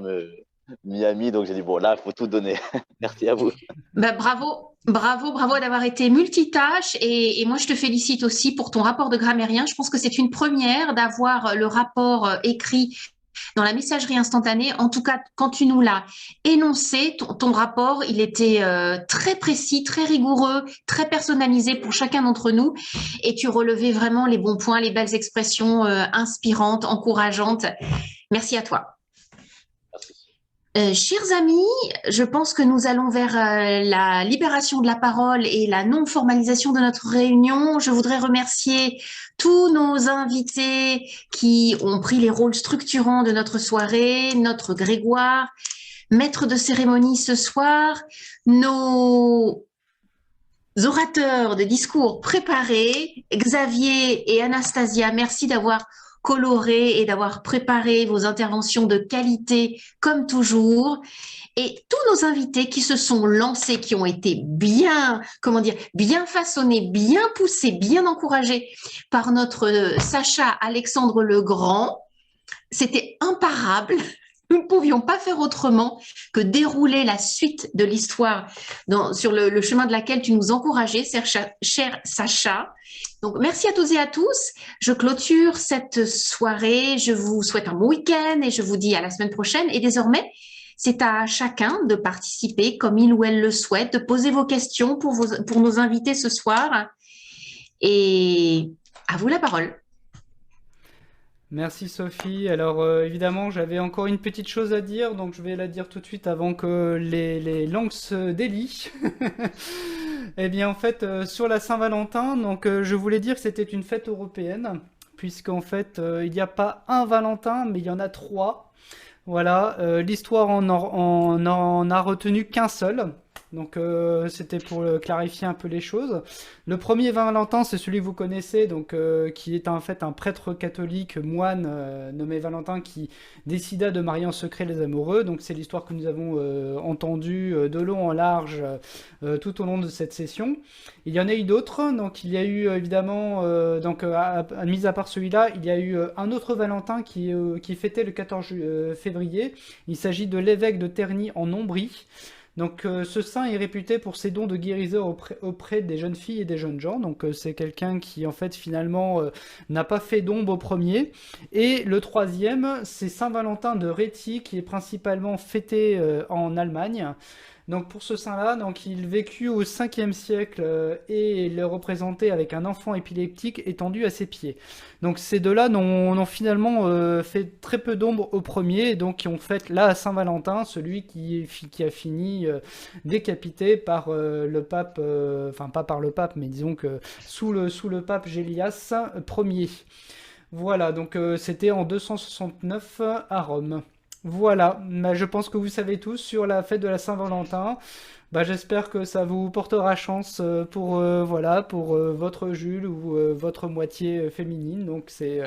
m'y a mis, donc j'ai dit bon là, il faut tout donner. Merci à vous.
Bah, bravo d'avoir été multitâche et moi je te félicite aussi pour ton rapport de grammairien. Je pense que c'est une première d'avoir le rapport écrit dans la messagerie instantanée. En tout cas, quand tu nous l'as énoncé, ton rapport, il était très précis, très rigoureux, très personnalisé pour chacun d'entre nous. Et tu relevais vraiment les bons points, les belles expressions inspirantes, encourageantes. Merci à toi. Chers amis, je pense que nous allons vers la libération de la parole et la non-formalisation de notre réunion. Je voudrais remercier tous nos invités qui ont pris les rôles structurants de notre soirée, notre Grégoire, maître de cérémonie ce soir, nos orateurs de discours préparés, Xavier et Anastasia, merci d'avoir coloré et d'avoir préparé vos interventions de qualité comme toujours. Et tous nos invités qui se sont lancés, qui ont été bien façonnés, bien poussés, bien encouragés par notre Sacha Alexandre Legrand. C'était imparable. Nous ne pouvions pas faire autrement que dérouler la suite de l'histoire sur le chemin de laquelle tu nous encourageais, cher Sacha. Donc, merci à toutes et à tous. Je clôture cette soirée. Je vous souhaite un bon week-end et je vous dis à la semaine prochaine. Et désormais, c'est à chacun de participer comme il ou elle le souhaite, de poser vos questions pour nos invités ce soir. Et à vous la parole.
Merci Sophie. Alors évidemment, j'avais encore une petite chose à dire, donc je vais la dire tout de suite avant que les langues se délient. Eh bien en fait, sur la Saint-Valentin, donc je voulais dire que c'était une fête européenne, puisqu'en fait, il n'y a pas un Valentin, mais il y en a 3. Voilà, l'histoire en a retenu qu'un seul. Donc c'était pour clarifier un peu les choses. Le premier Valentin, c'est celui que vous connaissez, donc qui est en fait un prêtre catholique moine nommé Valentin qui décida de marier en secret les amoureux. Donc c'est l'histoire que nous avons entendue de long en large tout au long de cette session. Il y en a eu d'autres. Donc il y a eu évidemment, mis à part celui-là, il y a eu un autre Valentin qui fêtait le 14 février. Il s'agit de l'évêque de Terny en Ombrie. Donc ce saint est réputé pour ses dons de guérisseur auprès des jeunes filles et des jeunes gens. Donc c'est quelqu'un qui en fait finalement n'a pas fait d'ombre au premier. Et le troisième, c'est Saint Valentin de Réti qui est principalement fêté en Allemagne. Donc pour ce saint-là, donc il vécut au 5e siècle et il est représenté avec un enfant épileptique étendu à ses pieds. Donc ces deux-là n'ont finalement fait très peu d'ombre au premier, donc qui ont fait là à Saint-Valentin, celui qui a fini décapité par le pape, enfin pas par le pape, mais disons que sous le pape Gélias Ier. Voilà, donc c'était en 269 à Rome. Voilà, je pense que vous savez tous sur la fête de la Saint-Valentin. J'espère que ça vous portera chance pour votre Jules ou votre moitié féminine. Donc c'est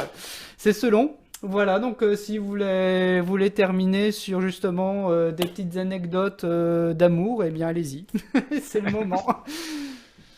selon. Voilà, donc si vous voulez terminer sur justement des petites anecdotes d'amour, eh bien allez-y, c'est le moment.